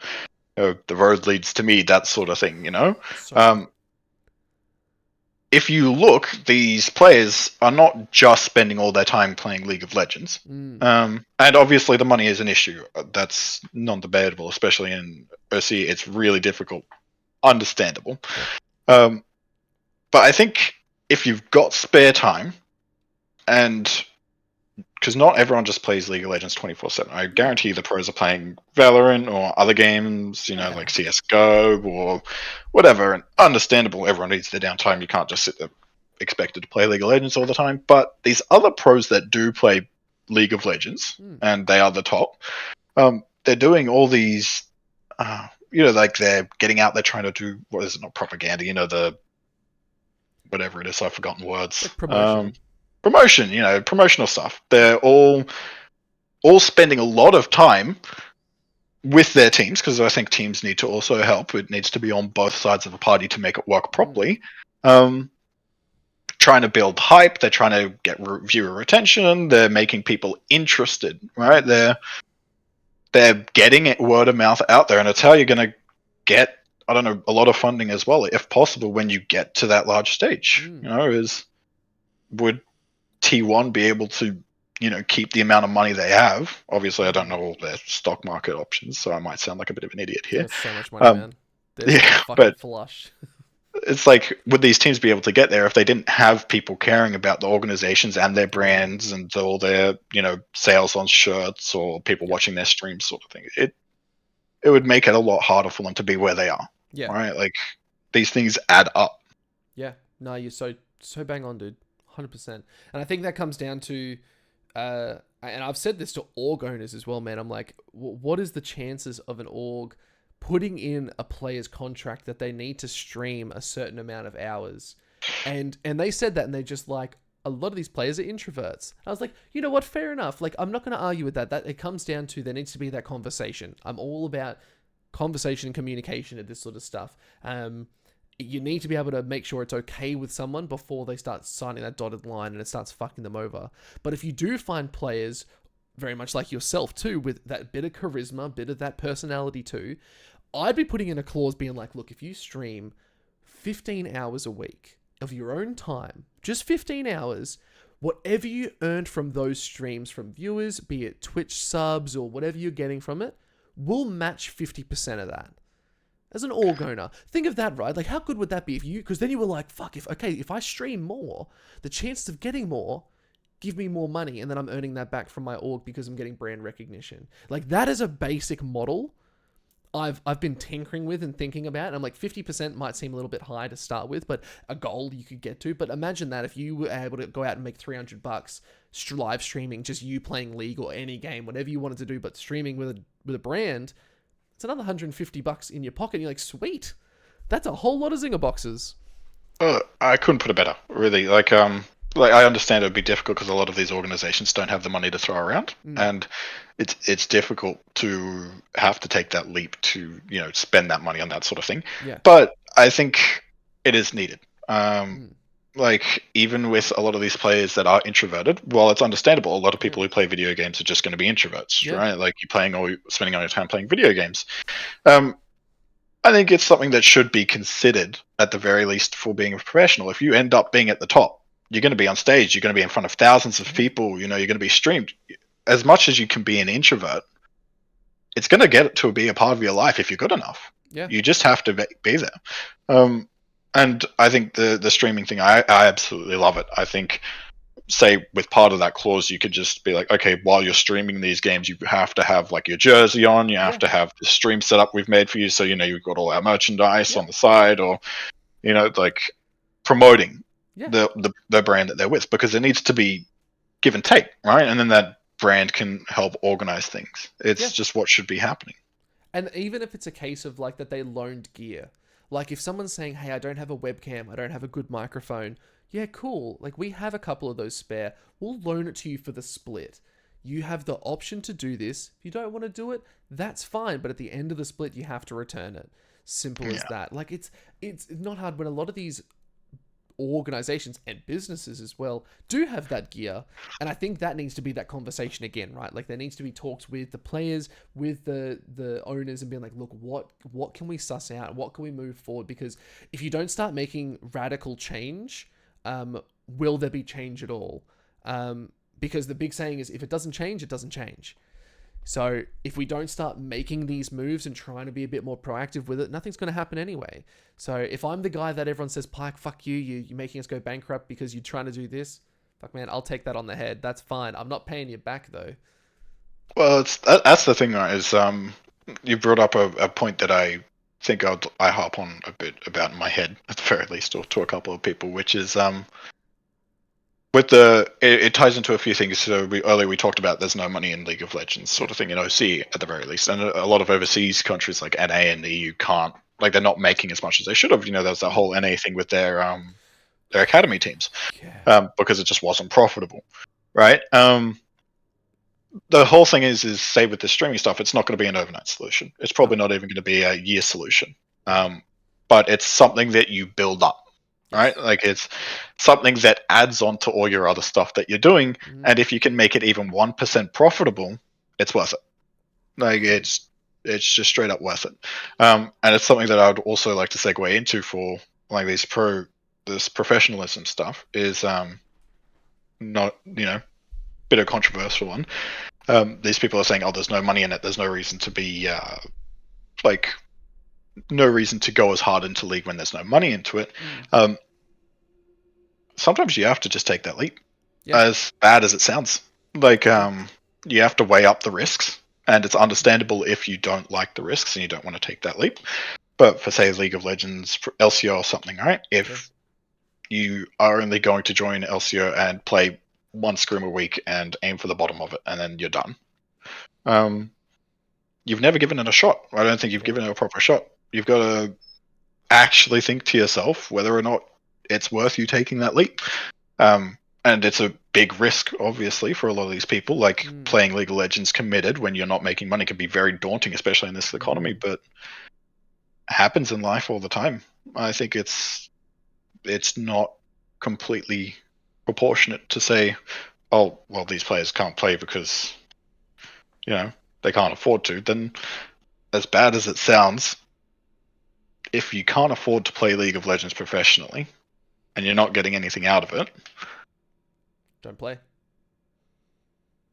Speaker 2: the road leads to me, that sort of thing. You know.
Speaker 1: So
Speaker 2: if you look, these players are not just spending all their time playing League of Legends. And obviously the money is an issue. That's non-debatable, especially in OC. It's really difficult. Understandable. But I think if you've got spare time, and because not everyone just plays League of Legends 24/7. I guarantee the pros are playing Valorant or other games, you know, like CS:GO or whatever. And understandable, everyone needs their downtime. You can't just sit there expected to play League of Legends all the time. But these other pros that do play League of Legends, and they are the top, they're doing all these, you know, like they're getting out there trying to do, what is it, not propaganda, you know, the whatever it is, I've forgotten words.
Speaker 1: like promotion.
Speaker 2: Promotion, you know, promotional stuff. They're all spending a lot of time with their teams, because I think teams need to also help. It needs to be on both sides of a party to make it work properly. Trying to build hype. They're trying to get viewer retention. They're making people interested, right? They're getting it word of mouth out there, and it's how you're going to get, I don't know, a lot of funding as well, if possible, when you get to that large stage. You know, would T1 be able to, you know, keep the amount of money they have? Obviously, I don't know all their stock market options, so I might sound like a bit of an idiot here.
Speaker 1: There's so much money, man. They're fucking flush.
Speaker 2: It's like, would these teams be able to get there if they didn't have people caring about the organizations and their brands and all their, you know, sales on shirts or people watching their streams, sort of thing? It would make it a lot harder for them to be where they are.
Speaker 1: Yeah.
Speaker 2: Right? Like, these things add up.
Speaker 1: Yeah. No, you're so bang on, dude. 100%. And I think that comes down to, and I've said this to org owners as well, man. I'm like, what is the chances of an org putting in a player's contract that they need to stream a certain amount of hours? And they said that, and they just like, a lot of these players are introverts. I was like, you know what? Fair enough. Like, I'm not going to argue with that. That it comes down to, there needs to be that conversation. I'm all about conversation and communication and this sort of stuff. You need to be able to make sure it's okay with someone before they start signing that dotted line and it starts fucking them over. But if you do find players, very much like yourself too, with that bit of charisma, bit of that personality too, I'd be putting in a clause being like, look, if you stream 15 hours a week of your own time, just 15 hours, whatever you earned from those streams from viewers, be it Twitch subs or whatever you're getting from it, we'll match 50% of that. As an org owner, think of that, right? Like, how good would that be if you, because then you were like, fuck, if I stream more, the chances of getting more give me more money, and then I'm earning that back from my org because I'm getting brand recognition. Like, that is a basic model I've been tinkering with and thinking about. And I'm like, 50% might seem a little bit high to start with, but a goal you could get to. But imagine that if you were able to go out and make $300 live streaming, just you playing League or any game, whatever you wanted to do, but streaming with a brand, it's another $150 in your pocket. You're like, sweet. That's a whole lot of Zinger boxes.
Speaker 2: I couldn't put it better, really. Like I understand it would be difficult because a lot of these organizations don't have the money to throw around, and it's difficult to have to take that leap to, you know, spend that money on that sort of thing.
Speaker 1: Yeah.
Speaker 2: But I think it is needed. Like, even with a lot of these players that are introverted, well, it's understandable. A lot of people who play video games are just going to be introverts, right? Like, you're spending all your time playing video games. I think it's something that should be considered at the very least for being a professional. If you end up being at the top, you're going to be on stage, you're going to be in front of thousands of people, you know, you're going to be streamed. As much as you can be an introvert, it's going to get to be a part of your life if you're good enough.
Speaker 1: Yeah.
Speaker 2: You just have to be there. And I think the streaming thing, I absolutely love it. I think say with part of that clause, you could just be like, okay, while you're streaming these games, you have to have like your jersey on, you have to have the stream setup we've made for you, so you've got all our merchandise on the side, or like promoting the brand that they're with, because it needs to be give and take, right? And then that brand can help organize things. It's just what should be happening.
Speaker 1: And even if it's a case of like that they loaned gear, like if someone's saying, hey, I don't have a webcam, I don't have a good microphone, yeah, cool. Like we have a couple of those spare. We'll loan it to you for the split. You have the option to do this. If you don't want to do it, that's fine. But at the end of the split, you have to return it. Simple as that. Like it's not hard when a lot of these organizations and businesses as well do have that gear, and I think that needs to be that conversation again, right? Like there needs to be talks with the players, with the owners, and being like, look, what can we suss out, what can we move forward? Because if you don't start making radical change, will there be change at all? Because the big saying is, if it doesn't change, it doesn't change. So if we don't start making these moves and trying to be a bit more proactive with it, nothing's going to happen anyway. So if I'm the guy that everyone says, Pike, fuck you, you're making us go bankrupt because you're trying to do this, fuck man, I'll take that on the head. That's fine. I'm not paying you back though.
Speaker 2: Well, that's the thing, right? Is you brought up a point that I think I harp on a bit about in my head, at the very least, or to a couple of people, which is with it ties into a few things. So earlier we talked about there's no money in League of Legends sort of thing in OC at the very least, and a lot of overseas countries like NA and EU can't, like they're not making as much as they should have. There's that whole NA thing with their academy teams, because it just wasn't profitable, right? The whole thing is say with the streaming stuff, it's not going to be an overnight solution. It's probably not even going to be a year solution, but it's something that you build up. Right, like it's something that adds on to all your other stuff that you're doing, and if you can make it even 1% profitable, it's worth it. Like it's just straight up worth it. And it's something that I would also like to segue into for like this professionalism stuff is not bit of controversial one. These people are saying, oh, there's no money in it. There's no reason to be no reason to go as hard into League when there's no money into it. Sometimes you have to just take that leap, as bad as it sounds. Like you have to weigh up the risks, and it's understandable if you don't like the risks and you don't want to take that leap. But for say League of Legends, LCO or something, right? If you are only going to join LCO and play one scrim a week and aim for the bottom of it, and then you're done, you've never given it a shot. I don't think you've given it a proper shot. You've got to actually think to yourself whether or not it's worth you taking that leap. And it's a big risk, obviously, for a lot of these people. Like playing League of Legends committed when you're not making money can be very daunting, especially in this economy, but it happens in life all the time. I think it's not completely proportionate to say, oh, well, these players can't play because, they can't afford to. Then, as bad as it sounds, if you can't afford to play League of Legends professionally and you're not getting anything out of it,
Speaker 1: don't play.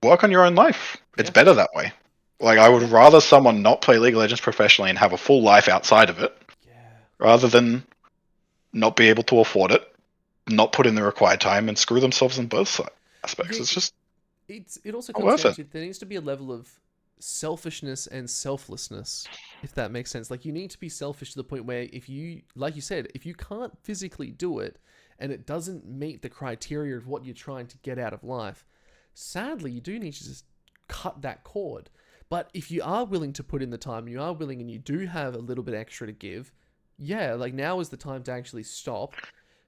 Speaker 2: Work on your own life. It's better that way. Like, I would rather someone not play League of Legends professionally and have a full life outside of it, rather than not be able to afford it, not put in the required time, and screw themselves in both aspects. It's just
Speaker 1: it also comes down to there needs to be a level of selfishness and selflessness, if that makes sense. Like, you need to be selfish to the point where if you, like you said, if you can't physically do it and it doesn't meet the criteria of what you're trying to get out of life, sadly, you do need to just cut that cord. But if you are willing to put in the time, you are willing and you do have a little bit extra to give, like now is the time to actually stop,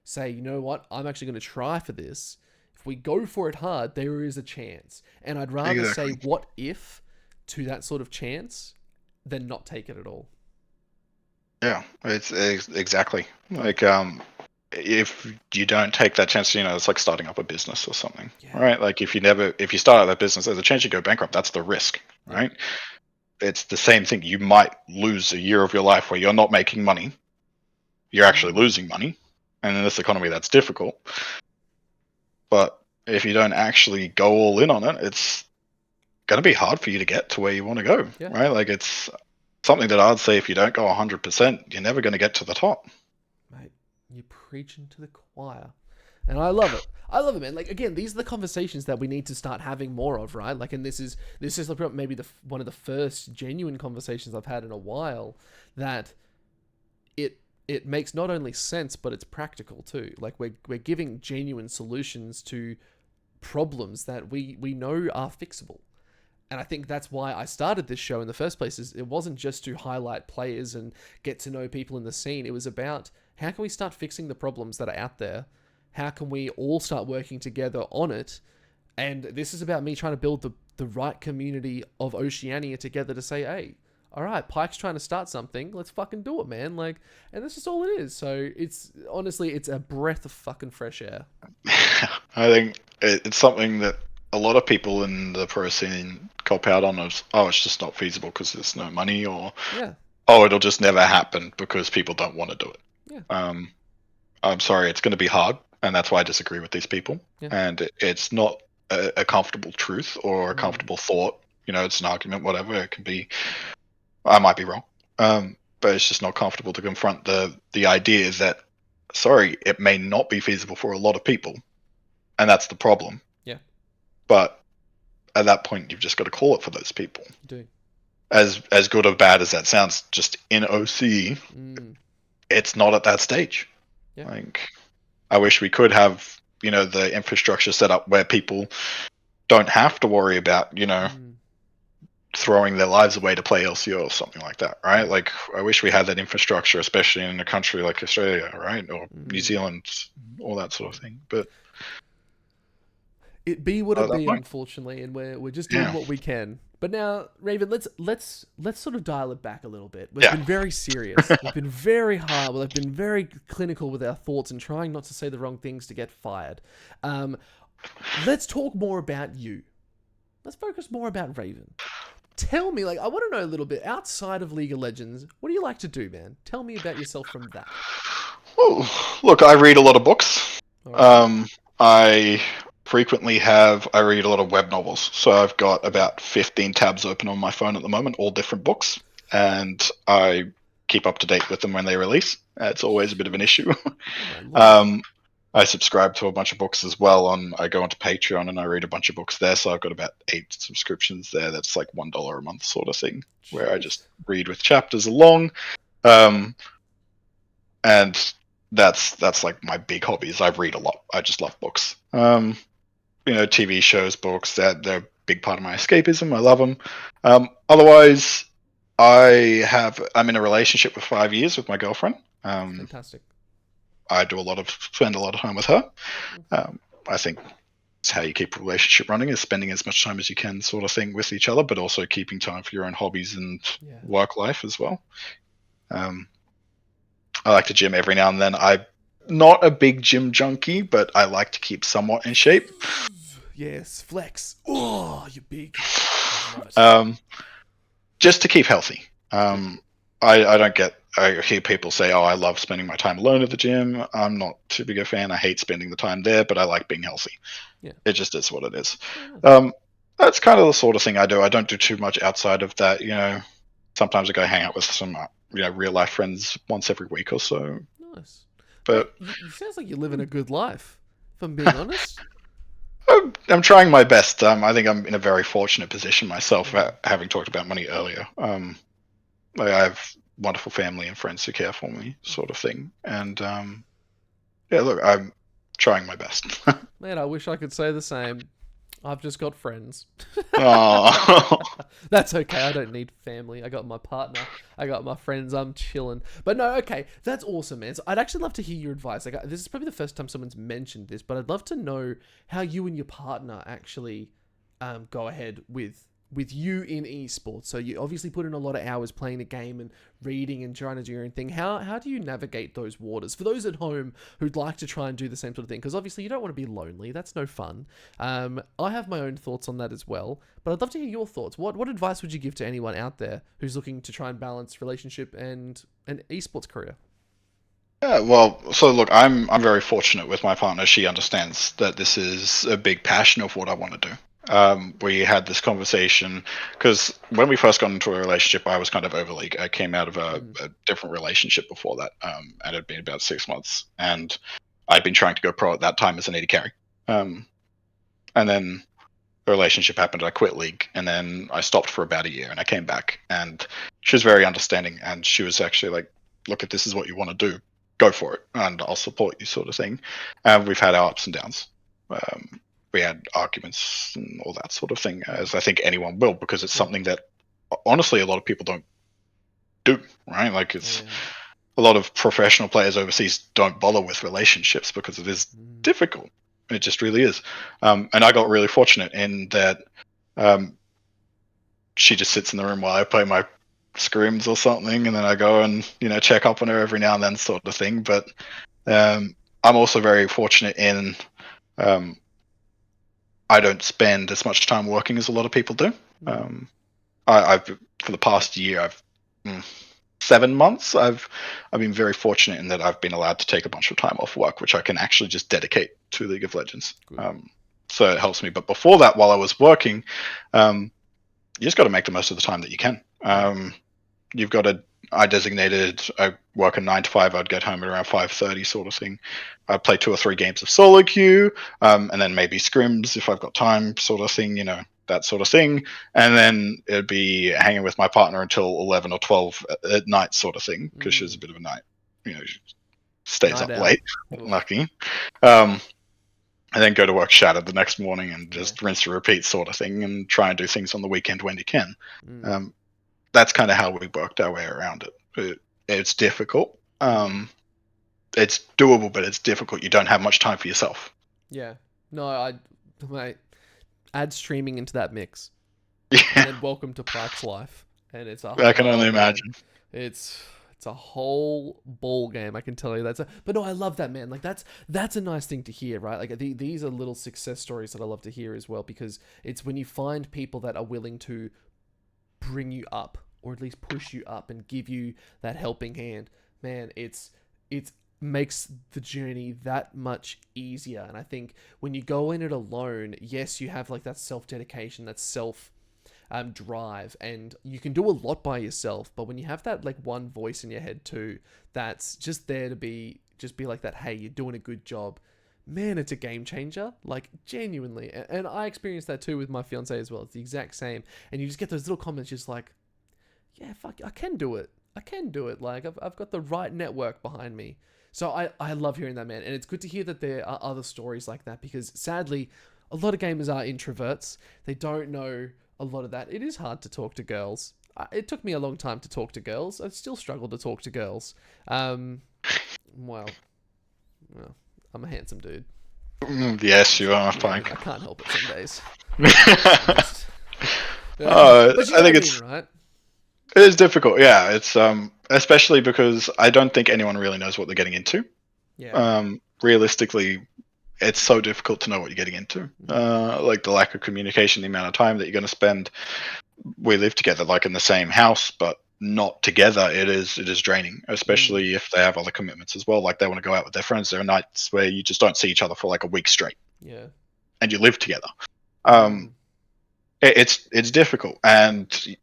Speaker 1: say, you know what, I'm actually going to try for this. If we go for it hard, there is a chance. And I'd rather say what if to that sort of chance than not take it at all.
Speaker 2: Yeah, it's exactly like if you don't take that chance, it's like starting up a business or something, right? Like if you start out that business, there's a chance you go bankrupt. That's the risk, right? It's the same thing. You might lose a year of your life where you're not making money. You're actually losing money, and in this economy, that's difficult. But if you don't actually go all in on it, it's going to be hard for you to get to where you want to go, right? Like it's something that I'd say if you don't go 100%, you're never going to get to the top.
Speaker 1: Mate, you're preaching to the choir. And I love it. I love it, man. Like again, these are the conversations that we need to start having more of, right? Like, and this is like maybe one of the first genuine conversations I've had in a while that it makes not only sense but it's practical too. Like we're giving genuine solutions to problems that we know are fixable. And I think that's why I started this show in the first place. Is it wasn't just to highlight players and get to know people in the scene. It was about how can we start fixing the problems that are out there? How can we all start working together on it? And this is about me trying to build the right community of Oceania together to say, hey, all right, Pike's trying to start something. Let's fucking do it, man. Like, and that's just all it is. So it's honestly, it's a breath of fucking fresh air.
Speaker 2: I think it's something that a lot of people in the pro scene cop out on is, oh, it's just not feasible because there's no money, or
Speaker 1: Yeah,
Speaker 2: oh, it'll just never happen because people don't want to do it.
Speaker 1: yeah,
Speaker 2: I'm sorry, it's going to be hard, and that's why I disagree with these people.
Speaker 1: yeah.
Speaker 2: And it's not a comfortable truth or a
Speaker 1: Mm,
Speaker 2: comfortable thought. You know, it's an argument, whatever. It can be. I might be wrong, but it's just not comfortable to confront the idea that, sorry, it may not be feasible for a lot of people, and that's the problem.
Speaker 1: yeah,
Speaker 2: But at that point, you've just got to call it for those people.
Speaker 1: you do.
Speaker 2: As good or bad as that sounds, just in OC, it's not at that stage.
Speaker 1: Yeah.
Speaker 2: Like, I wish we could have, the infrastructure set up where people don't have to worry about, throwing their lives away to play LCO or something like that, right? Like, I wish we had that infrastructure, especially in a country like Australia, right? Or New Zealand, all that sort of thing. But
Speaker 1: it be what it be,
Speaker 2: point,
Speaker 1: unfortunately, and we're just doing what we can. But now, Raven, let's sort of dial it back a little bit. We've been very serious. We've been very hard. We've been very clinical with our thoughts and trying not to say the wrong things to get fired. Let's talk more about you. Let's focus more about Raven. Tell me, like, I want to know a little bit outside of League of Legends. What do you like to do, man? Tell me about yourself from that.
Speaker 2: Well, look, I read a lot of books.
Speaker 1: Right.
Speaker 2: I frequently I read a lot of web novels. So I've got about 15 tabs open on my phone at the moment, all different books. And I keep up to date with them when they release. It's always a bit of an issue. I subscribe to a bunch of books as well. I go onto Patreon and I read a bunch of books there. So I've got about 8 subscriptions there. That's like $1 a month sort of thing, where I just read with chapters along. And that's like my big hobbies. I read a lot. I just love books. TV shows, books, they're a big part of my escapism. I love them. Otherwise, I'm in a relationship for 5 years with my girlfriend.
Speaker 1: Fantastic.
Speaker 2: I spend a lot of time with her. I think it's how you keep a relationship running, is spending as much time as you can sort of thing with each other, but also keeping time for your own hobbies and work life as well. I like to gym every now and then. I'm not a big gym junkie, but I like to keep somewhat in shape.
Speaker 1: Yes, flex. Oh, you're big.
Speaker 2: Just to keep healthy. I hear people say, oh, I love spending my time alone at the gym. I'm not too big a fan. I hate spending the time there, but I like being healthy.
Speaker 1: Yeah.
Speaker 2: It just is what it is. That's kind of the sort of thing I do. I don't do too much outside of that. Sometimes I go hang out with some real life friends once every week or so.
Speaker 1: Nice.
Speaker 2: But
Speaker 1: it sounds like you're living a good life, if I'm being honest.
Speaker 2: I'm trying my best. I think I'm in a very fortunate position myself, having talked about money earlier. I have wonderful family and friends who care for me, sort of thing. And look, I'm trying my best.
Speaker 1: Man, I wish I could say the same. I've just got friends.
Speaker 2: Oh.
Speaker 1: That's okay. I don't need family. I got my partner. I got my friends. I'm chilling. But no, okay. That's awesome, man. So I'd actually love to hear your advice. Like, this is probably the first time someone's mentioned this, but I'd love to know how you and your partner actually go ahead with you in esports. So you obviously put in a lot of hours playing the game and reading and trying to do your own thing. How do you navigate those waters? For those at home who'd like to try and do the same sort of thing, because obviously you don't want to be lonely. That's no fun. I have my own thoughts on that as well, but I'd love to hear your thoughts. What advice would you give to anyone out there who's looking to try and balance relationship and an esports career?
Speaker 2: Yeah, well, so look, I'm very fortunate with my partner. She understands that this is a big passion of what I want to do. We had this conversation because when we first got into a relationship, I was kind of over league. I came out of a different relationship before that, and it had been about 6 months. And I'd been trying to go pro at that time as an AD carry. And then a relationship happened. I quit League, and then I stopped for about a year, and I came back, and she was very understanding, and she was actually like, look, if this is what you want to do, go for it, and I'll support you, sort of thing. And we've had our ups and downs. We had arguments and all that sort of thing, as I think anyone will, because it's something that honestly a lot of people don't do, right? Like it's a lot of professional players overseas don't bother with relationships because it is difficult. It just really is. And I got really fortunate in that she just sits in the room while I play my scrims or something, and then I go and check up on her every now and then, sort of thing. But I'm also very fortunate in I don't spend as much time working as a lot of people do. I've for the past year, 7 months, I've been very fortunate in that I've been allowed to take a bunch of time off work, which I can actually just dedicate to League of Legends. So it helps me. But before that, while I was working, you just got to make the most of the time that you can. You've got to. I work a 9 to 5. I'd get home at around 5:30, sort of thing. I'd play 2 or 3 games of solo queue, and then maybe scrims if I've got time, sort of thing. That sort of thing. And then it'd be hanging with my partner until 11 or 12 at night, sort of thing, because she's a bit of a night. She stays up late, lucky. And then go to work shattered the next morning and just rinse and repeat, sort of thing, and try and do things on the weekend when you can. That's kind of how we worked our way around it. It's difficult. It's doable, but it's difficult. You don't have much time for yourself.
Speaker 1: Yeah. No, mate, add streaming into that mix.
Speaker 2: Yeah.
Speaker 1: And then welcome to Pike's life. And it's
Speaker 2: I can only imagine.
Speaker 1: It's a whole ball game, I can tell you. But no, I love that, man. Like that's a nice thing to hear, right? Like these are little success stories that I love to hear as well, because it's when you find people that are willing to bring you up, or at least push you up and give you that helping hand, man, it makes the journey that much easier. And I think when you go in it alone, yes, you have like that self-dedication, that self drive, and you can do a lot by yourself. But when you have that like one voice in your head too, that's just there to be like that, hey, you're doing a good job, man, it's a game changer, like genuinely. And I experienced that too with my fiance as well. It's the exact same. And you just get those little comments just like, yeah, fuck, I can do it. Like I've got the right network behind me. So I love hearing that, man. And it's good to hear that there are other stories like that, because sadly, a lot of gamers are introverts. They don't know a lot of that. It is hard to talk to girls. It took me a long time to talk to girls. I still struggle to talk to girls. Well, I'm a handsome dude.
Speaker 2: Yes, you are, Pike.
Speaker 1: I can't help it some days.
Speaker 2: I think it's
Speaker 1: right.
Speaker 2: It is difficult, yeah. It's especially because I don't think anyone really knows what they're getting into.
Speaker 1: Yeah.
Speaker 2: Realistically, it's so difficult to know what you're getting into. Like the lack of communication, the amount of time that you're going to spend. We live together, like in the same house, but not together. It is draining, especially if they have other commitments as well. Like they want to go out with their friends. There are nights where you just don't see each other for like a week straight.
Speaker 1: Yeah.
Speaker 2: And you live together. It's difficult, and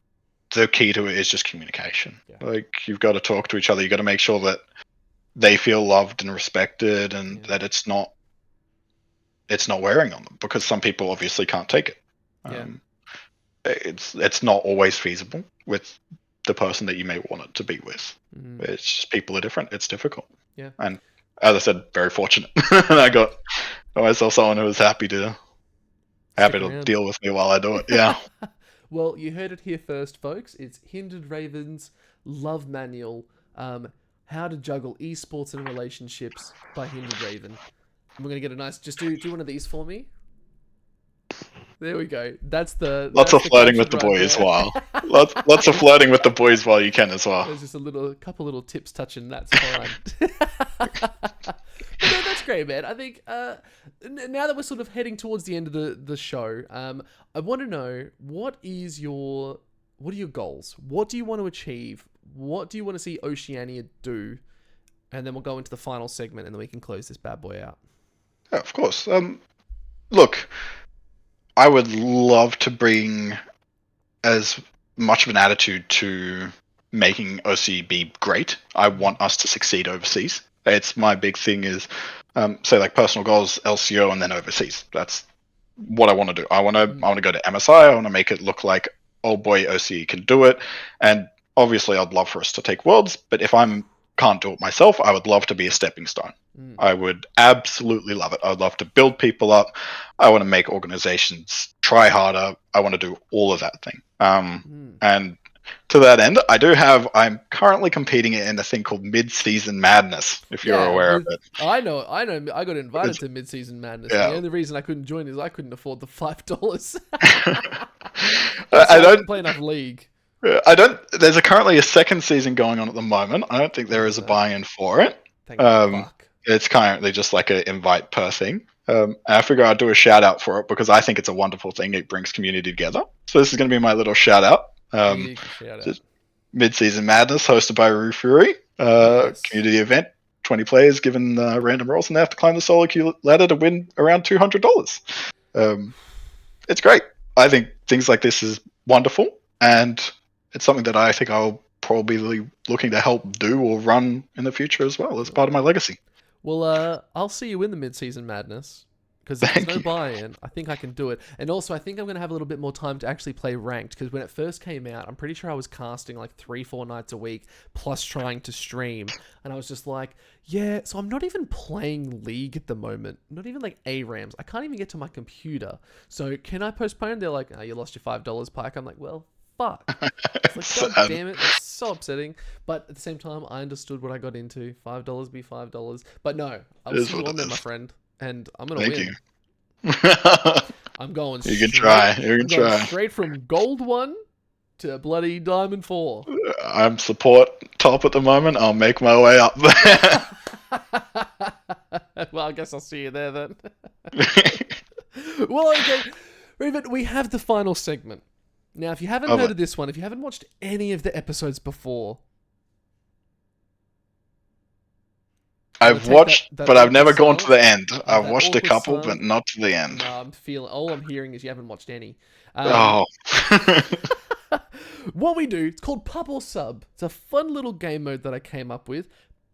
Speaker 2: the key to it is just communication. Yeah. Like you've got to talk to each other. You got to make sure that they feel loved and respected, and that it's not wearing on them, because some people obviously can't take it. It's not always feasible with the person that you may want it to be with. It's just people are different. It's difficult.
Speaker 1: Yeah.
Speaker 2: And as I said, very fortunate. I got myself someone who was happy to deal with me while I do it. Yeah.
Speaker 1: Well, you heard it here first, folks. It's Hindered Raven's Love Manual, How to Juggle Esports and Relationships by Hindered Raven. And we're going to get a nice... Just do one of these for me. There we go. That's
Speaker 2: lots of flirting with the
Speaker 1: right
Speaker 2: boys while... lots of flirting with the boys while you can as well.
Speaker 1: There's just a couple little tips touching, that's fine. No, that's great, man. I think now that we're sort of heading towards the end of the show, I want to know, what are your goals? What do you want to achieve? What do you want to see Oceania do? And then we'll go into the final segment, and then we can close this bad boy out.
Speaker 2: Yeah, of course. Look, I would love to bring as much of an attitude to making OC be great. I want us to succeed overseas. It's my big thing is Say like personal goals, LCO, and then overseas. That's what I want to do. I want to go to MSI. I want to make it look like, oh boy, OCE can do it. And obviously, I'd love for us to take worlds. But if I can't do it myself, I would love to be a stepping stone. I would absolutely love it. I would love to build people up. I want to make organizations try harder. I want to do all of that thing. And to that end, I'm currently competing in a thing called Mid-Season Madness, if you're aware of it.
Speaker 1: I know. I got invited to Mid-Season Madness. Yeah. The only reason I couldn't join is I couldn't afford the $5. I don't play enough League.
Speaker 2: There's currently a second season going on at the moment. I don't think there is a buy-in for it. It's currently just like an invite per thing. And I figure I'll do a shout out for it because I think it's a wonderful thing. It brings community together. So this is going to be my little shout out. Mid-Season Madness hosted by Rue Fury. Community event. 20 players given random roles and they have to climb the solo queue ladder to win around $200. It's great. I think things like this is wonderful. And it's something that I think I'll probably be looking to help do or run in the future as well as part of my legacy.
Speaker 1: Well, I'll see you in the Mid-Season Madness because there's no buy-in. I think I can do it. And also, I think I'm going to have a little bit more time to actually play ranked because when it first came out, I'm pretty sure I was casting like 3-4 nights a week plus trying to stream. And I was just like, yeah, so I'm not even playing League at the moment. Not even like ARAMs. I can't even get to my computer. So can I postpone? They're like, oh, you lost your $5, Pike. I'm like, well, fuck. It's like, God damn it. It's so upsetting. But at the same time, I understood what I got into. $5 be $5. But no, I'll see you on there, my friend. And I'm going to win. I'm going
Speaker 2: You can try.
Speaker 1: Straight from Gold 1 to bloody Diamond 4.
Speaker 2: I'm support top at the moment. I'll make my way up there.
Speaker 1: Well, I guess I'll see you there then. Well, okay. Raven, we have the final segment. Now, if you haven't heard of this one, if you haven't watched any of the episodes before...
Speaker 2: I've watched, but I've never gone to the end. I've watched a couple, but not to the end.
Speaker 1: No, all I'm hearing is you haven't watched any. What we do, it's called Pub or Sub. It's a fun little game mode that I came up with.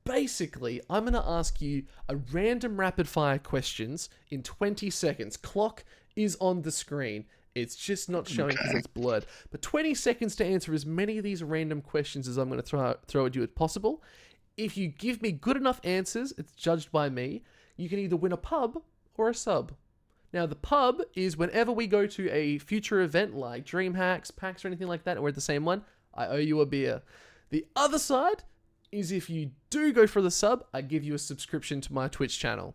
Speaker 1: Basically, I'm going to ask you a random rapid fire questions in 20 seconds. Clock is on the screen. It's just not showing because it's blurred. But 20 seconds to answer as many of these random questions as I'm going to throw at you as possible. If you give me good enough answers, it's judged by me, you can either win a pub or a sub. Now, the pub is whenever we go to a future event like DreamHacks, PAX, or anything like that, and we're at the same one, I owe you a beer. The other side is if you do go for the sub, I give you a subscription to my Twitch channel.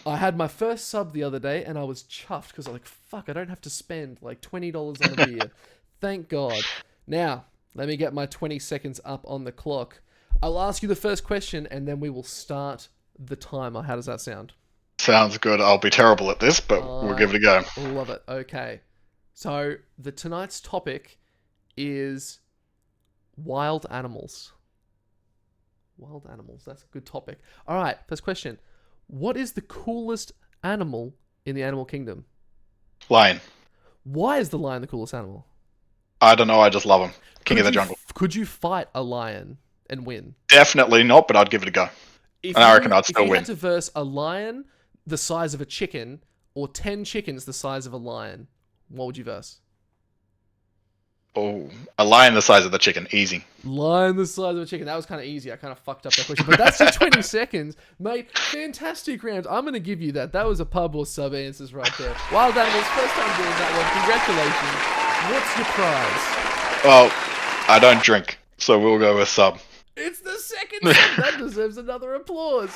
Speaker 1: I had my first sub the other day, and I was chuffed because I'm like, fuck, I don't have to spend like $20 on a beer. Thank God. Now, let me get my 20 seconds up on the clock. I'll ask you the first question, and then we will start the timer. How does that sound?
Speaker 2: Sounds good. I'll be terrible at this, but we'll give it a go.
Speaker 1: Love it. Okay. So, tonight's topic is wild animals. Wild animals. That's a good topic. All right. First question. What is the coolest animal in the animal kingdom?
Speaker 2: Lion.
Speaker 1: Why is the lion the coolest animal?
Speaker 2: I don't know. I just love him. King of the jungle.
Speaker 1: Could you fight a lion and win?
Speaker 2: Definitely not, but I'd give it a go. I reckon I'd still win. If you had
Speaker 1: to verse a lion the size of a chicken or 10 chickens the size of a lion, what would you verse?
Speaker 2: Oh, a lion the size of the chicken. Easy.
Speaker 1: Lion the size of a chicken. That was kind of easy. I kind of fucked up that question. But that's your 20 seconds. Mate, fantastic round. I'm going to give you that. That was a pub or sub answers right there. Wild animals, first time doing that one. Congratulations. What's your prize?
Speaker 2: Well, I don't drink, so we'll go with sub.
Speaker 1: It's the second sub. That deserves another applause.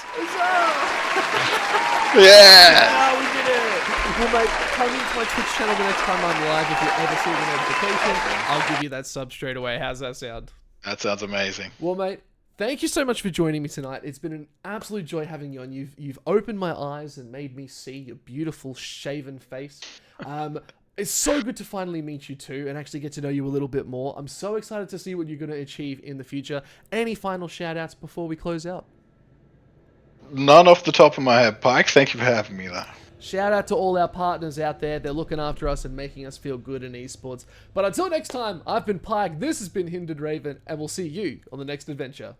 Speaker 2: Yeah!
Speaker 1: We did it! Well, mate, come into my Twitch channel the next time I'm live. If you ever see the notification, I'll give you that sub straight away. How's that sound?
Speaker 2: That sounds amazing.
Speaker 1: Well, mate, thank you so much for joining me tonight. It's been an absolute joy having you on. You've opened my eyes and made me see your beautiful shaven face. It's so good to finally meet you too and actually get to know you a little bit more. I'm so excited to see what you're going to achieve in the future. Any final shout outs before we close out?
Speaker 2: None off the top of my head, Pike. Thank you for having me there.
Speaker 1: Shout out to all our partners out there. They're looking after us and making us feel good in esports. But until next time, I've been Pike, this has been Hindered Raven, and we'll see you on the next adventure.